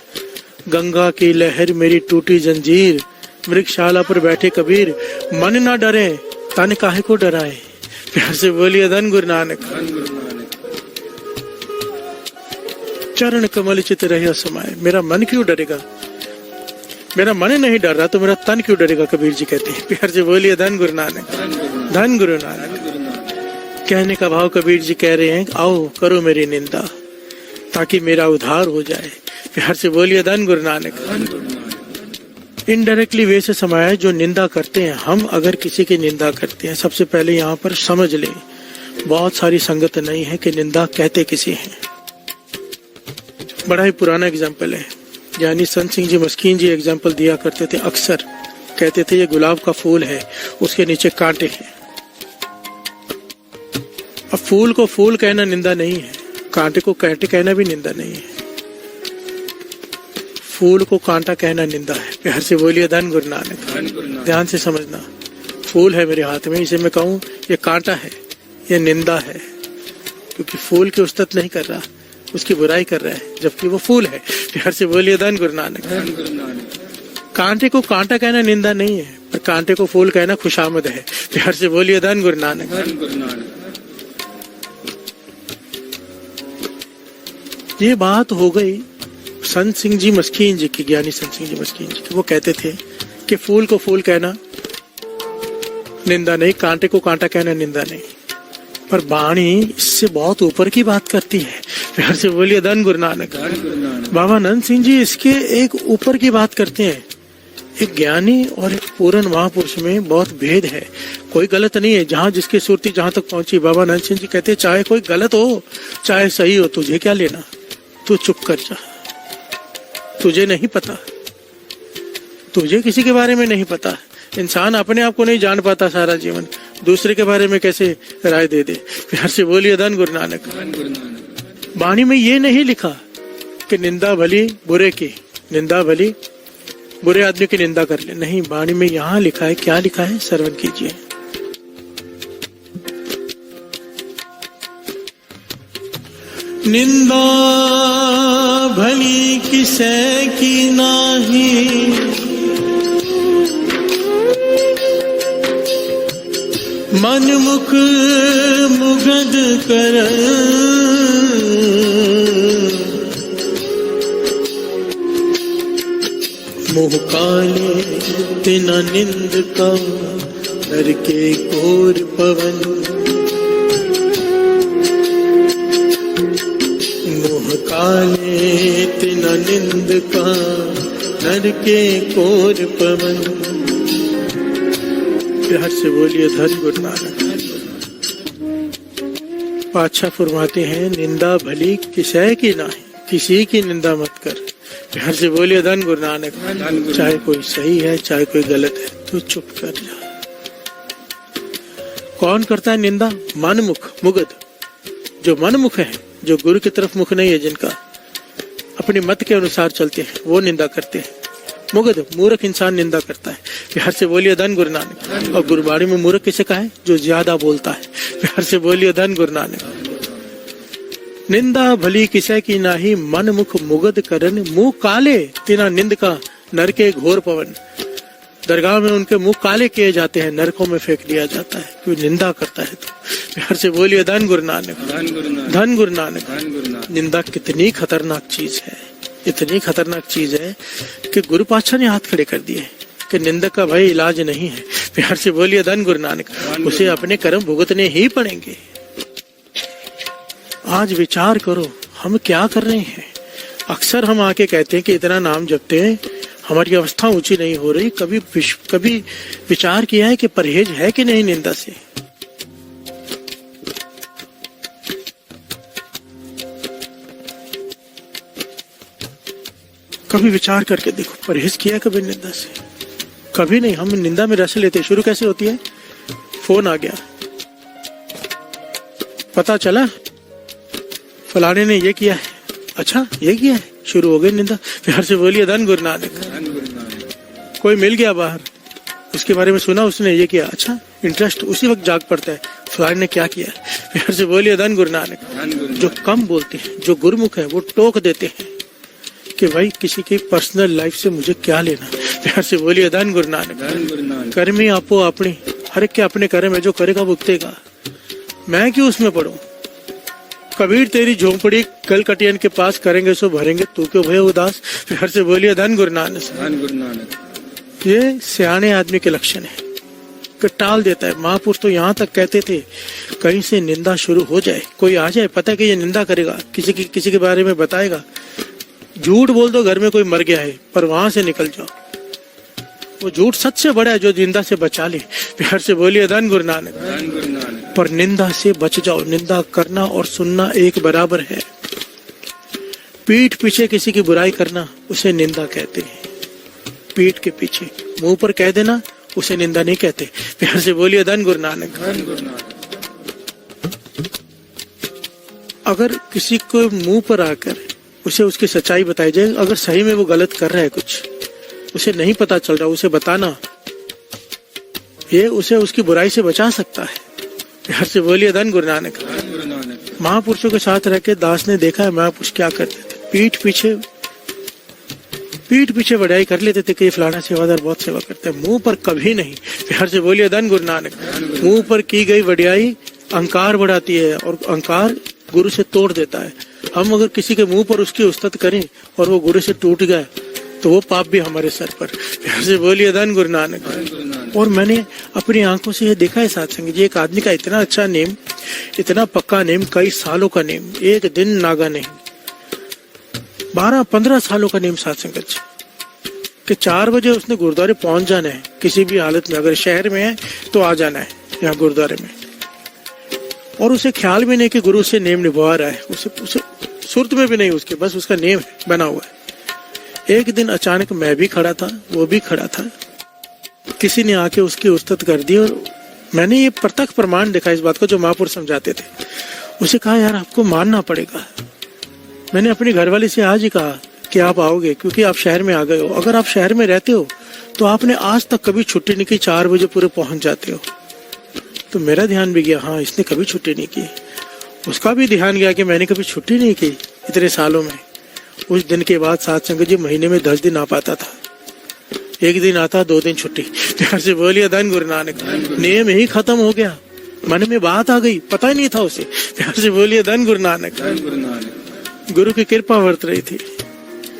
गंगा की लहर मेरी टूटी जंजीर, मृगशाला पर बैठे कबीर, मन ना डरे तन काहे को डराए। प्यार से बोलिए धन गुरु नानक। चरण कमल चित रहे समाये, मेरा मन क्यों डरेगा, मेरा मन नहीं डर रहा तो मेरा तन क्यों डरेगा, कबीर जी कहते हैं। प्यार से बोलिए धन गुरु नानक, धन गुरु नानक। कहने का भाव कबीर जी कह रहे हैं आओ करो मेरी निंदा ताकि मेरा उद्धार हो जाए। प्यार से बोलिए धन गुरु नानक। इनडायरेक्टली वे से समाया जो निंदा करते हैं। हम अगर किसी की निंदा करते हैं, सबसे पहले यहाँ पर समझ लें बहुत सारी संगत नहीं है कि निंदा कहते किसी हैं। बड़ा ही पुराना एग्जाम्पल है, यानी संत सिंह जी मस्कीन जी एग्जाम्पल दिया करते थे अक्सर। कहते थे ये गुलाब का फूल है, उसके नीचे कांटे हैं। अब फूल को फूल कहना निंदा नहीं है, कांटे को कांटे कहना भी निंदा नहीं है। फूल को कांटा कहना निंदा है। प्यार से बोलिए धन गुरु नानक। ध्यान से समझना, फूल है मेरे हाथ में, इसे मैं कहूँ ये कांटा है, ये निंदा है, क्योंकि फूल की उस्तत नहीं कर रहा, उसकी बुराई कर रहा है, जबकि वो फूल है। प्यार से बोलिए धन गुरु नानक। कांटे को कांटा कहना निंदा नहीं है, पर कांटे को फूल कहना खुशामद है। प्यार से बोलिए धन गुरु नानक। ये बात हो गई संत सिंह जी मस्कीन जी की, ज्ञानी संत सिंह जी मस्कीन जी की। वो कहते थे कि फूल को फूल कहना निंदा नहीं, कांटे को कांटा कहना निंदा नहीं, पर वाणी इससे बहुत ऊपर की बात करती है। प्यार से बोलिए धन गुरु नानक। बाबा नंद सिंह जी इसके एक ऊपर की बात करते हैं। एक ज्ञानी और एक पूर्ण महापुरुष में बहुत भेद है। कोई गलत नहीं है, जहाँ जिसकी सुरती जहाँ तक पहुंची। बाबा नंद सिंह जी कहते चाहे कोई गलत हो चाहे सही हो, तुझे क्या लेना, तू चुप कर जा, तुझे नहीं पता, तुझे किसी के बारे में नहीं पता। इंसान अपने आप को नहीं जान पाता सारा जीवन, दूसरे के बारे में कैसे राय दे दे। प्यार से बोलिए धन गुरु नानक। वाणी में ये नहीं लिखा कि निंदा भली बुरे की, निंदा भली बुरे आदमी की निंदा कर ले, नहीं। वाणी में यहाँ लिखा है, क्या लिखा है श्रवण कीजिए। निंदा भली किसे की नाही, मन मुख मुगध कर, मुह काले तिना निंद का, नर के कोर पवन, मुह काले तिना निंद का, नर के कोर पवन। प्यार से बोलिए धन गुरु नानक। पातशाह फरमाते हैं निंदा भली किसे की नाही, किसी की निंदा मत कर। प्यार से बोलिए धन गुरु नानक। चाहे कोई सही है चाहे कोई गलत है, तो चुप कर जा। कौन करता है निंदा? मनमुख मुगध। जो मनमुख है, जो गुरु की तरफ मुख नहीं है, जिनका अपनी मत के अनुसार चलते हैं, वो निंदा करते हैं। मुगध मूर्ख इंसान निंदा करता है। प्यार से बोलिए धन गुरु नानक। और गुरुबाणी में मूर्ख किसे कहा है? जो ज्यादा बोलता है। प्यार से बोलिए धन गुरु नानक। निंदा भली किसे की नाही, मन मुख मुगध करन, मुंह काले तिना निंद का, नर के घोर पवन। दरगाह में उनके मुंह काले किए जाते हैं, नरकों में फेंक दिया जाता है, कोई निंदा करता है तो। प्यार से बोलिए धन गुरु नानक, धन गुरु नानक। निंदा कितनी खतरनाक चीज है, इतनी खतरनाक चीज है कि गुरु पातशाह ने हाथ खड़े कर दिए कि निंदक का भाई इलाज नहीं है। प्यार से बोलिए धन गुरु नानक। उसे अपने कर्म भुगतने ही पड़ेंगे। आज विचार करो हम क्या कर रहे हैं। अक्सर हम आके कहते हैं कि इतना नाम जपते हैं, हमारी अवस्था ऊंची नहीं हो रही। कभी विचार किया है कि परहेज है कि नहीं निंदा से? कभी विचार करके देखो, परहेज किया कभी निंदा से? कभी नहीं। हम निंदा में रस लेते। शुरू कैसे होती है? फोन आ गया, पता चला फलाने ने ये किया है, अच्छा ये किया है, शुरू हो गई निंदा। प्यार से बोलिए धन गुरु नानक। धन गुरु नानक। कोई मिल गया बाहर, उसके बारे में सुना, उसने ये किया, अच्छा इंटरेस्ट उसी वक्त जाग पड़ता है, फलाने ने क्या किया। प्यार से बोलिए धन गुरु नानक। धन गुरु जो कम बोलते हैं, जो गुरुमुख है, वो टोक देते हैं कि भाई किसी की पर्सनल लाइफ से मुझे क्या लेना। प्यार से बोलिए धन गुरु नानक। धन गुरु नानक। कर्मी आपो अपनी, हर एक के अपने कर्म है, जो करेगा भुगतेगा, मैं क्यों उसमें पढ़ूं। कबीर तेरी झोंपड़ी कल कटियन के पास, करेंगे सो भरेंगे, तू क्यों भय उदास। प्यार से बोलिए धन गुरु नानक। धन गुरु नानक। ये सियाने आदमी के लक्षण है कि टाल देता है। महापुरुष तो यहाँ तक कहते थे कहीं से निंदा शुरू हो जाए, कोई आ जाए, पता है कि ये निंदा करेगा, किसी के बारे में बताएगा, झूठ बोल दो घर में कोई मर गया है, पर वहां से निकल जाओ। वो झूठ सच से बड़ा है जो निंदा से बचा ले। प्यार से बोलिए धन गुरु नानक। धन गुरु नानक। पर निंदा से बच जाओ। निंदा करना और सुनना एक बराबर है। पीठ पीछे किसी की बुराई करना उसे निंदा कहते हैं। पीठ के पीछे, मुंह पर कह देना उसे निंदा नहीं कहते। प्यार से बोलिए धन गुरु नानक। धन गुरु नानक। अगर किसी को मुंह पर आकर उसे उसकी सच्चाई बताई जाए, अगर सही में वो गलत कर रहा है, कुछ उसे नहीं पता चल रहा, उसे बताना, ये उसे उसकी बुराई से बचा सकता है। प्यार से बोलिए धन गुरु नानक। धन गुरु नानक। महापुरुषों के साथ रह के दास ने देखा है महापुरुष क्या करते थे। पीठ पीछे बढ़ाई कर लेते थे कि ये फलाना सेवादार बहुत सेवा करता है, मुंह पर कभी नहीं। प्यार से बोलिए धन गुरु नानक। मुंह पर की गई वडियाई अहंकार बढ़ाती है और अहंकार गुरु से तोड़ देता है। हम अगर किसी के मुंह पर उसकी उस्तत करें और वो गुरु से टूट गया तो वो पाप भी हमारे सर पर। प्यार से बोलिए धन गुरु नानक। धन गुरु नानक। और मैंने अपनी आंखों से ये देखा है साधसंग जी, एक आदमी का इतना अच्छा नेम, इतना पक्का नेम, कई सालों का नेम, एक दिन नागा नहीं, 12-15 सालों का नेम साधसंगत जी, कि 4 बजे उसने गुरुद्वारे पहुंच जाना है किसी भी हालत में, अगर शहर में है तो आ जाना है यहाँ गुरुद्वारे में। और उसे ख्याल भी नहीं कि गुरु से नेम निभा रहा है, उसे सुरत में भी नहीं उसके, बस उसका नेम बना हुआ है। एक दिन अचानक मैं भी खड़ा था, वो भी खड़ा था, किसी ने आके उसकी उस्तत कर दी और मैंने ये प्रत्यक्ष प्रमाण देखा इस बात को जो महापुरुष समझाते थे। उसे कहा यार आपको मानना पड़ेगा। मैंने अपनी घरवाली से आज ही कहा कि आप आओगे क्योंकि आप शहर में आ गए हो। अगर आप शहर में रहते हो तो आपने आज तक कभी छुट्टी नहीं की, 4 बजे पूरे पहुंच जाते हो। तो मेरा ध्यान भी गया, हाँ इसने कभी छुट्टी नहीं की। उसका भी ध्यान गया कि मैंने कभी छुट्टी नहीं की इतने सालों में। उस दिन के बाद साध संगत जी महीने में 10 दिन आ पाता था, 1 दिन आता, 2 दिन छुट्टी। प्यार से बोलिए धन गुरु नानक। नेम ही खत्म हो गया, मन में बात आ गई, पता ही नहीं था उसे। प्यार से बोलिए धन गुरु नानक। धन गुरु नानक। गुरु की कृपा वर्त रही थी।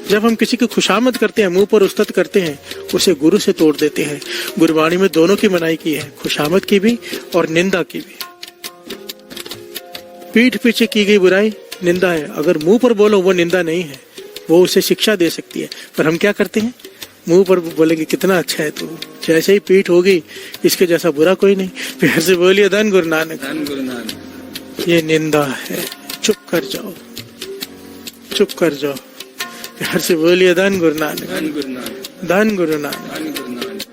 जब हम किसी की खुशामद करते हैं, मुंह पर उस्तत करते हैं, उसे गुरु से तोड़ देते हैं। गुरबाणी में दोनों की मनाही की है, खुशामद की भी और निंदा की भी। पीठ पीछे की गई बुराई निंदा है, अगर मुंह पर बोलो वो निंदा नहीं है, वो उसे शिक्षा दे सकती है। पर हम क्या करते हैं, मुंह पर बोलेंगे कितना अच्छा है तू, जैसे ही पीठ होगी इसके जैसा बुरा कोई नहीं। प्यार से बोलिए धन गुरु नानक। धन गुरु नानक। ये निंदा है, चुप कर जाओ, चुप कर जाओ। प्यार से बोलिए धन गुरु नानक। धन गुरु नानक। धन गुरु नानक। धन गुरु नानक।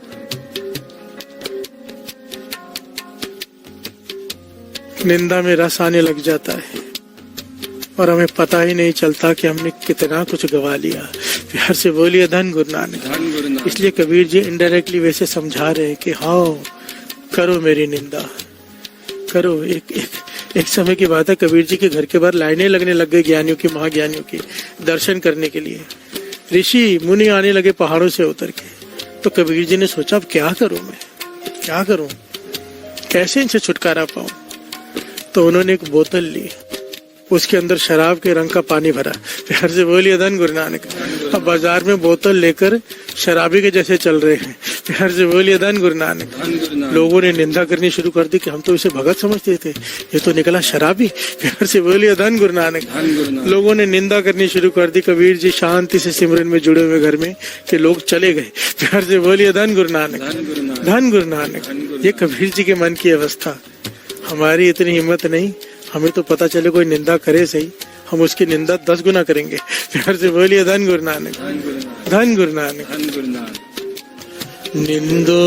निंदा में रस आने लग जाता है और हमें पता ही नहीं चलता कि हमने कितना कुछ गवा लिया। प्यार से बोलिए धन गुरु नानक। धन गुरु नानक। इसलिए कबीर जी इनडायरेक्टली वैसे समझा रहे हैं कि हाँ करो मेरी निंदा करो। एक समय की बात है, कबीर जी के घर के बाहर लाइनें लगने लग गई ज्ञानियों की, महाज्ञानियों की दर्शन करने के लिए। ऋषि मुनि आने लगे पहाड़ों से उतर के। तो कबीर जी ने सोचा अब क्या करूं, मैं क्या करूं, कैसे इनसे छुटकारा पाऊं। तो उन्होंने एक बोतल ली, उसके अंदर शराब के रंग का पानी भरा। प्यार से बोलिए धन गुरु नानक। अब बाजार में बोतल लेकर शराबी के जैसे चल रहे हैं। प्यार से बोलिए धन गुरु नानक। धन गुरु नानक। लोगों ने निंदा करनी शुरू कर दी कि हम तो इसे भगत समझते थे, ये तो निकला शराबी। प्यार से बोलिए धन गुरु नानक। धन गुरु नानक। लोगों ने निंदा करनी शुरू कर दी। कबीर जी शांति से सिमरन में जुड़े हुए घर में कि लोग चले गए। प्यार से बोलिए धन गुरु नानक। धन गुरु नानक। धन गुरु नानक। ये कबीर जी के मन की अवस्था। हमारी इतनी हिम्मत नहीं, हमें तो पता चले कोई निंदा करे सही, हम उसकी निंदा 10 गुना करेंगे। प्यार से बोलिए धन गुरु नानक। धन गुरु नानक। धन गुरु नानक। धन गुरु नानक। निंदो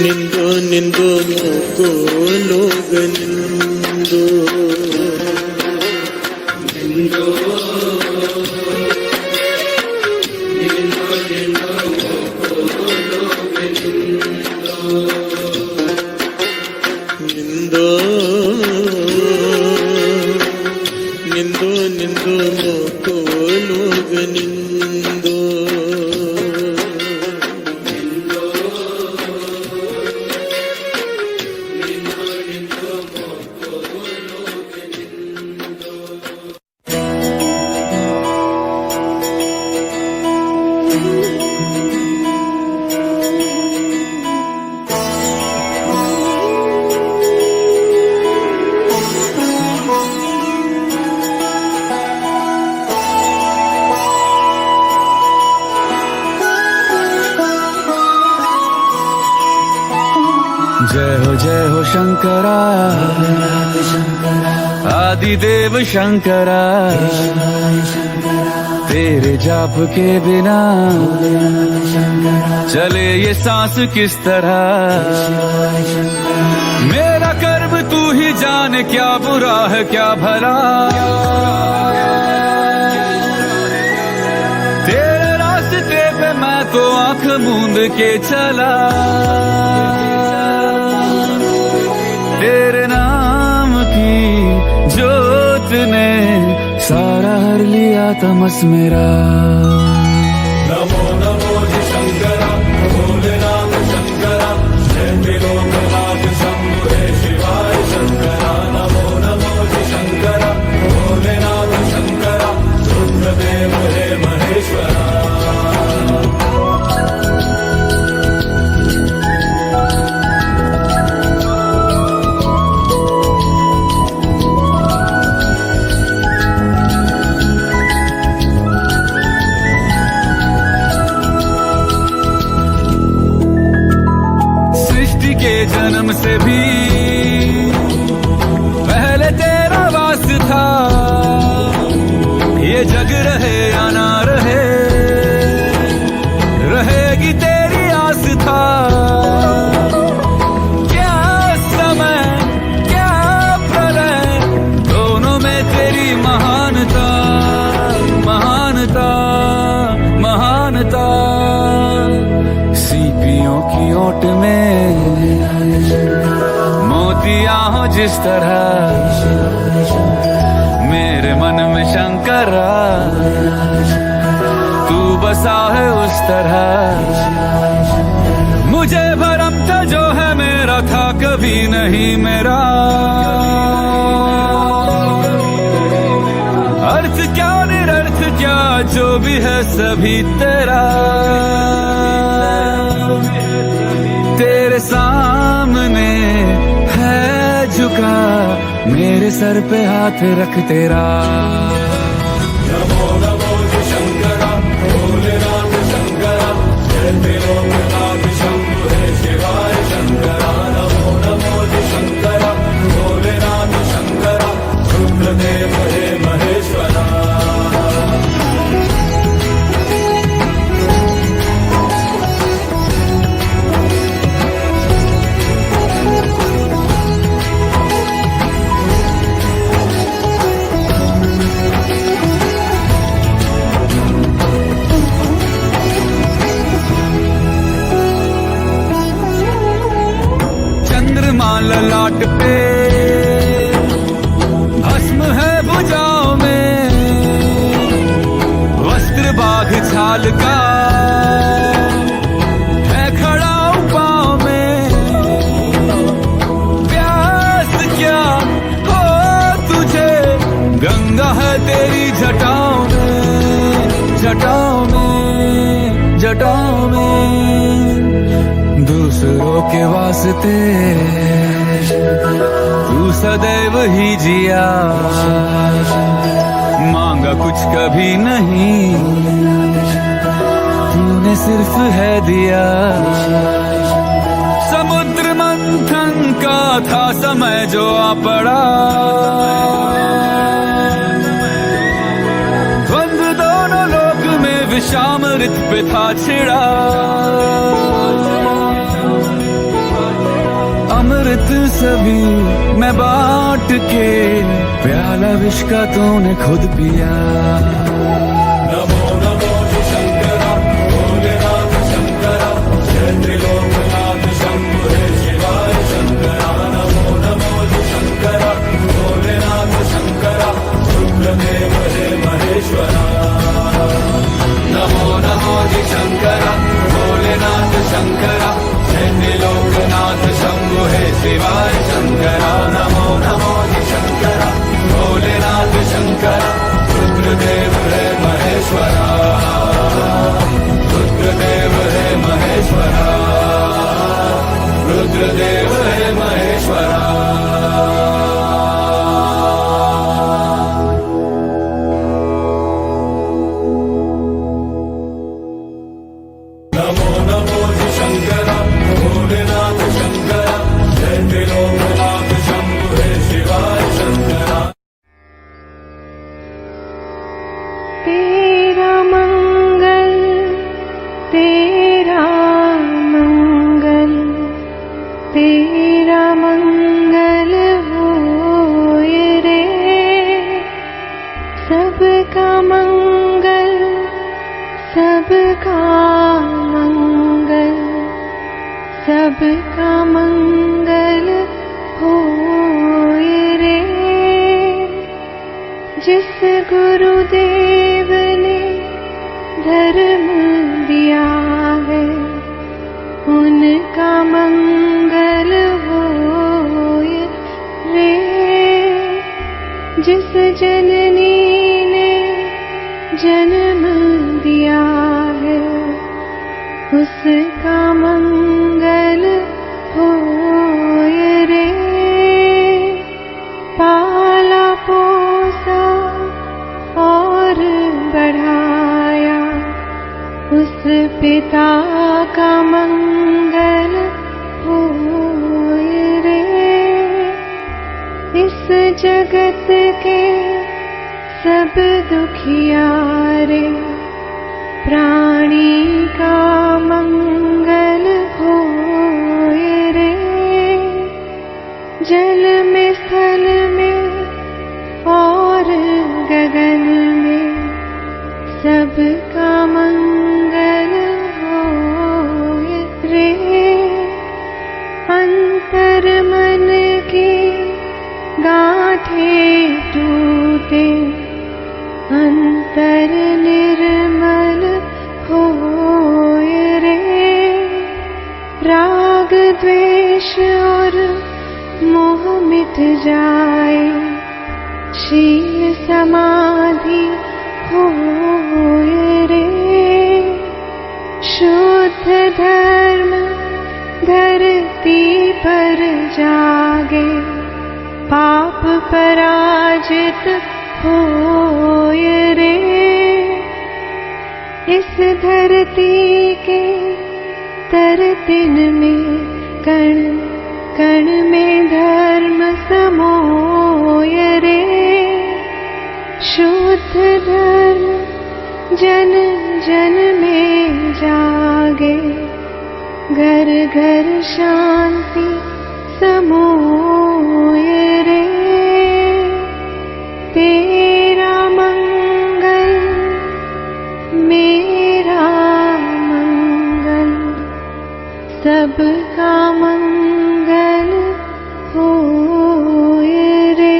निंदो निंदो मोको लोग निंदो निंदो निंदो निंदो मोको लोग निंदो जय हो शंकरा आदिदेव शंकरा तेरे जाप के बिना चले ये सांस किस तरह मेरा कर्म तू ही जाने क्या बुरा है क्या भला तेरे रास्ते पे मैं तो आंख मूंद के चला तेरे नाम की जोत ने सारा हर लिया तमस मेरा नमो नमो जी शंकरा भोलेनाथ शंकरा जय त्रिलोकनाथ शंभो हे शिवाय शंकरा नमो नमो जी शंकरा भोलेनाथ शंकरा रुद्रदेव हे महेश्वरा के जन्म से भी पहले तेरा वास था ये जग रहे या ना रहे रहेगी तेरी आस था क्या समय क्या प्रलय दोनों में तेरी महानता महानता महानता सीपियों की ओट में मोतिया हो जिस तरह मेरे मन में शंकरा तू बसा है उस तरह मुझे भरम था जो है मेरा था कभी नहीं मेरा अर्थ क्या निरर्थ क्या जो भी है सभी तेरा तेरे सामने है झुका मेरे सर पे हाथ रख तेरा नमो नमो जी शंकरा भोलेनाथ शंकरा जय त्रिलोकनाथ शंभो हे शिवाय शंकरा नमो नमो जी शंकरा भोलेनाथ शंकरा रुद्रदेव हे महेश्वरा ललाट पे भस्म है भुजाओं में वस्त्र बाघ छाल का है खड़ा पाँव में प्यास क्या हो तुझे गंगा है तेरी जटाओं में जटाओं में जटाओं में दूसरों के वास्ते तू सदैव ही जिया मांगा कुछ कभी नहीं तूने सिर्फ है दिया समुद्र मंथन का था समय जो आ पड़ा द्वंद्व दोनों लोक में विषामृत पे था छिड़ा अमृत सभी मैं बांट के, प्याला विष का तूने खुद पिया। नमो नमो शंकरा भोलेनाथ शंकरा, जय त्रिलोकनाथ शंभु हे शिवाय शंकरा। नमो नमो शंकरा भोलेनाथ शंकरा, रुद्रदेव हे महेश्वरा। नमो नमो शंकरा भोलेनाथ शंकरा, जय त्रिलोकनाथ शंभु हे शिवाय शंकरा। नमो नमो शंकरा भोलेनाथ शंकरा, रुद्रदेव हे महेश्वरा। रुद्रदेव हे महेश्वरा, रुद्रदेव हे महेश्वरा। नमो नमो शंकरा भोलेनाथ शंकरा, जय त्रिलोकनाथ शंभु हे शिवाय शंकरा। तेरा मंगल तेरा मंगल तेरा मंगल होए रे, सबका मंगल सबका मंगल सबका मंगल होए रे। जिस गुरुदेव ने धर्म दिया है, उनका मंगल होए रे। जिस जननी ने जन्म दिया है, उसका मंगल होए रे। पाला पोसा और बढ़ाया, उस पिता का मंगल होए रे। इस जगत के सब दुखियारे, प्राणी का मंगल होए रे। जल में स्थल में और गगन में, सबका मंगल होए रे। अंतर मन की गांठें टूटे, अंतर निर्मल होए रे। राग द्वेष और मोह मिट जाए, शील समाधि होए रे। शुद्ध धर्म धरती पर जागे, पाप पराजित होए रे। इस धरती के तरतिन में, कण कण में धर्म समोए रे। शुद्ध धर्म जन जन में जागे, घर घर शांति समोए रे। तेरा मंगल मेरा मंगल, सबका मंगल होए रे।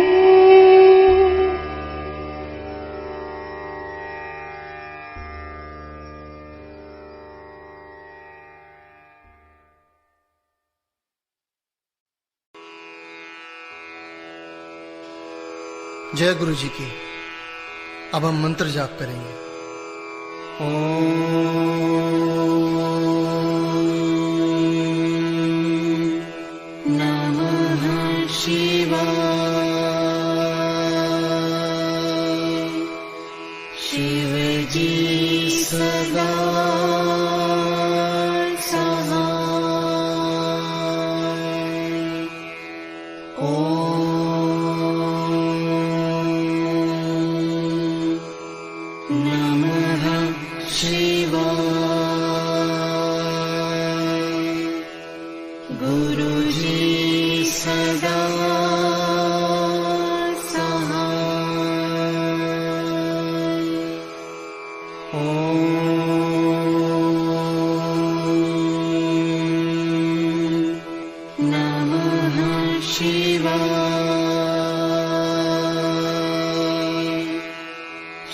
जय गुरु जी की। अब हम मंत्र जाप करेंगे। नमः शिवाय। शिव जी सदा गुरुजी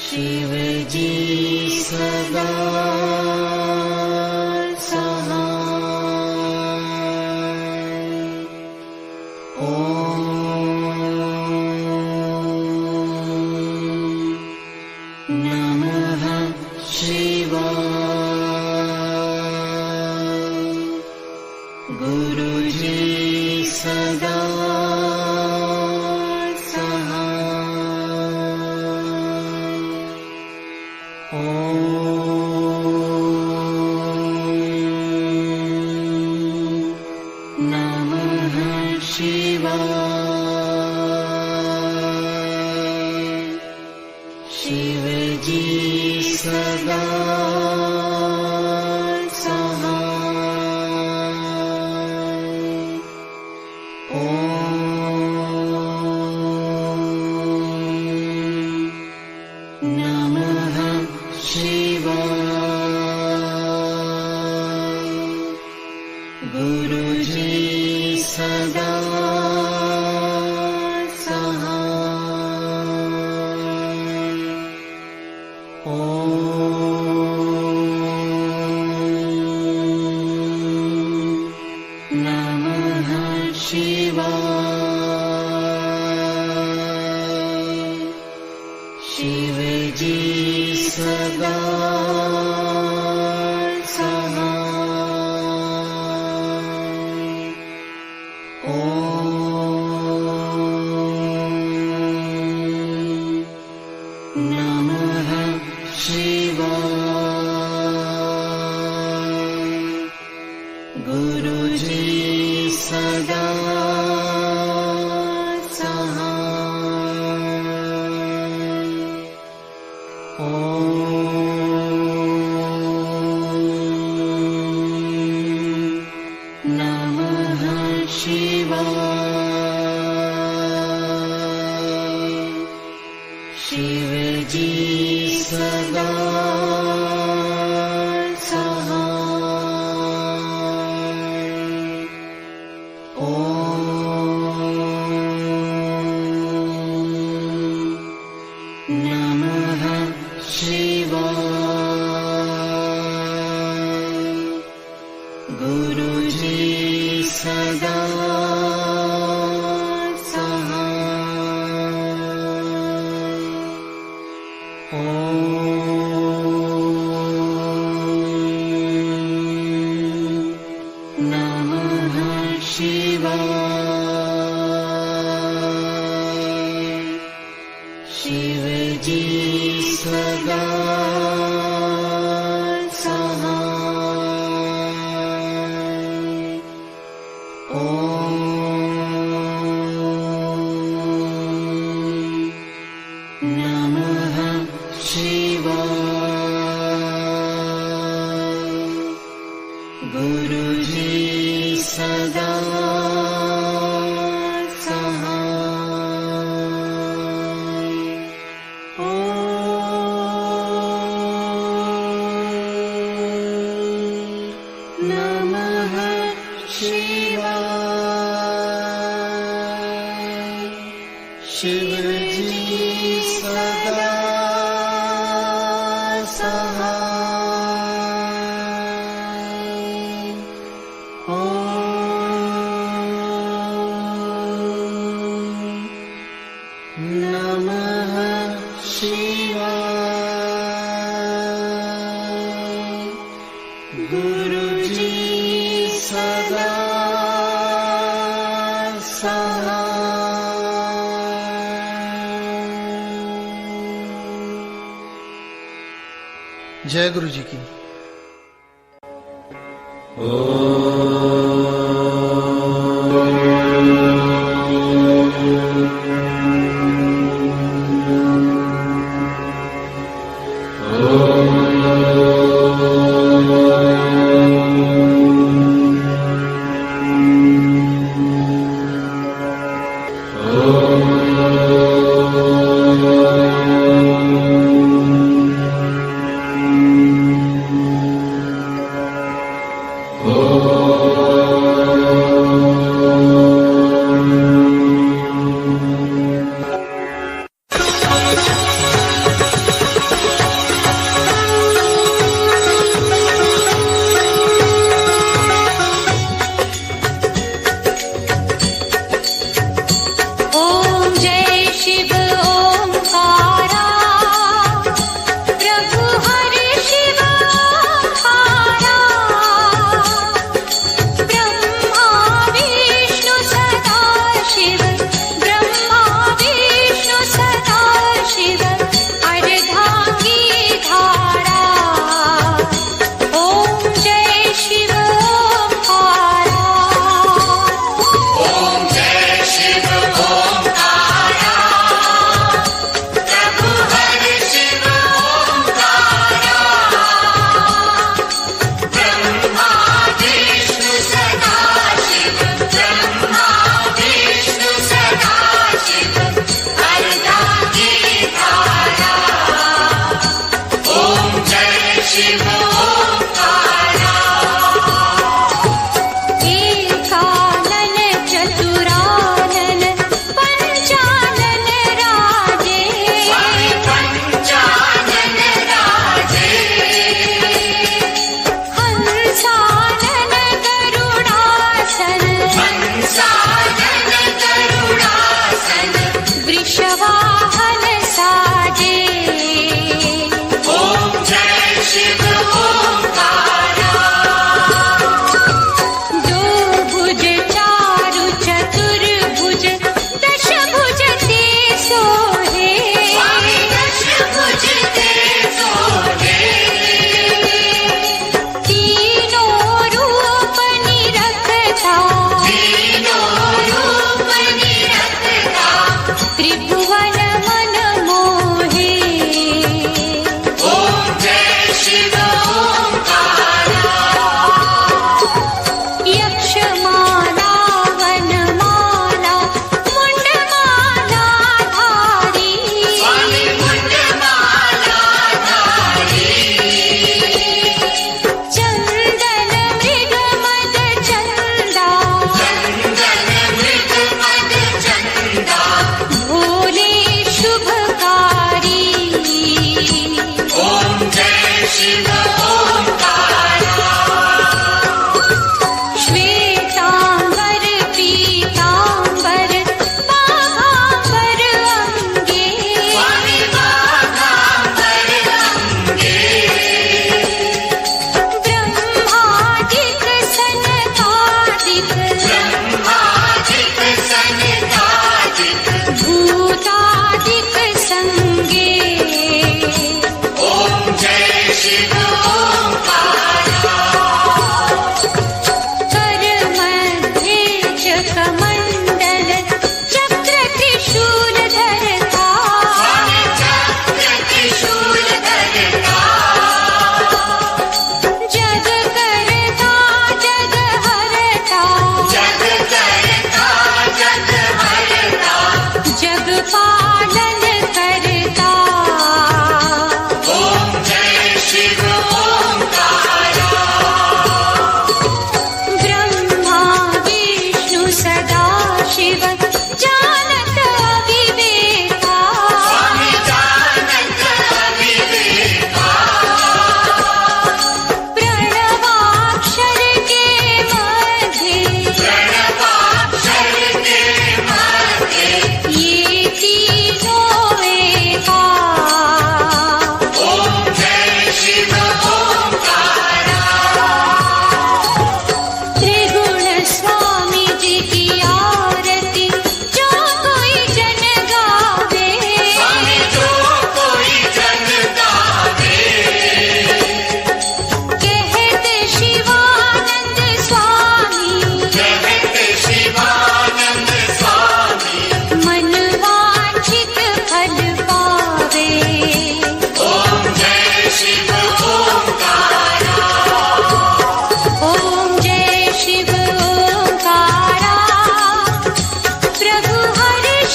शिव जी सदा जय गुरु जी की।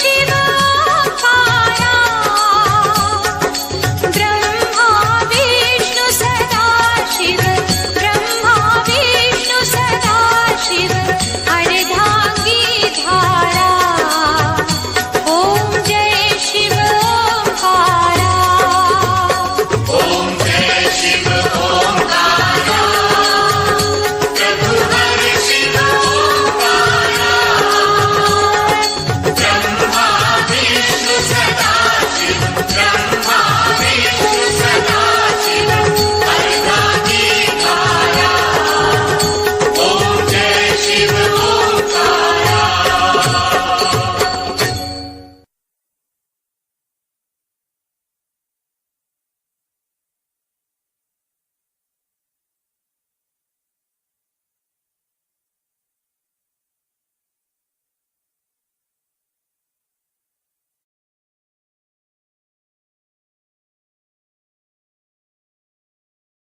शिव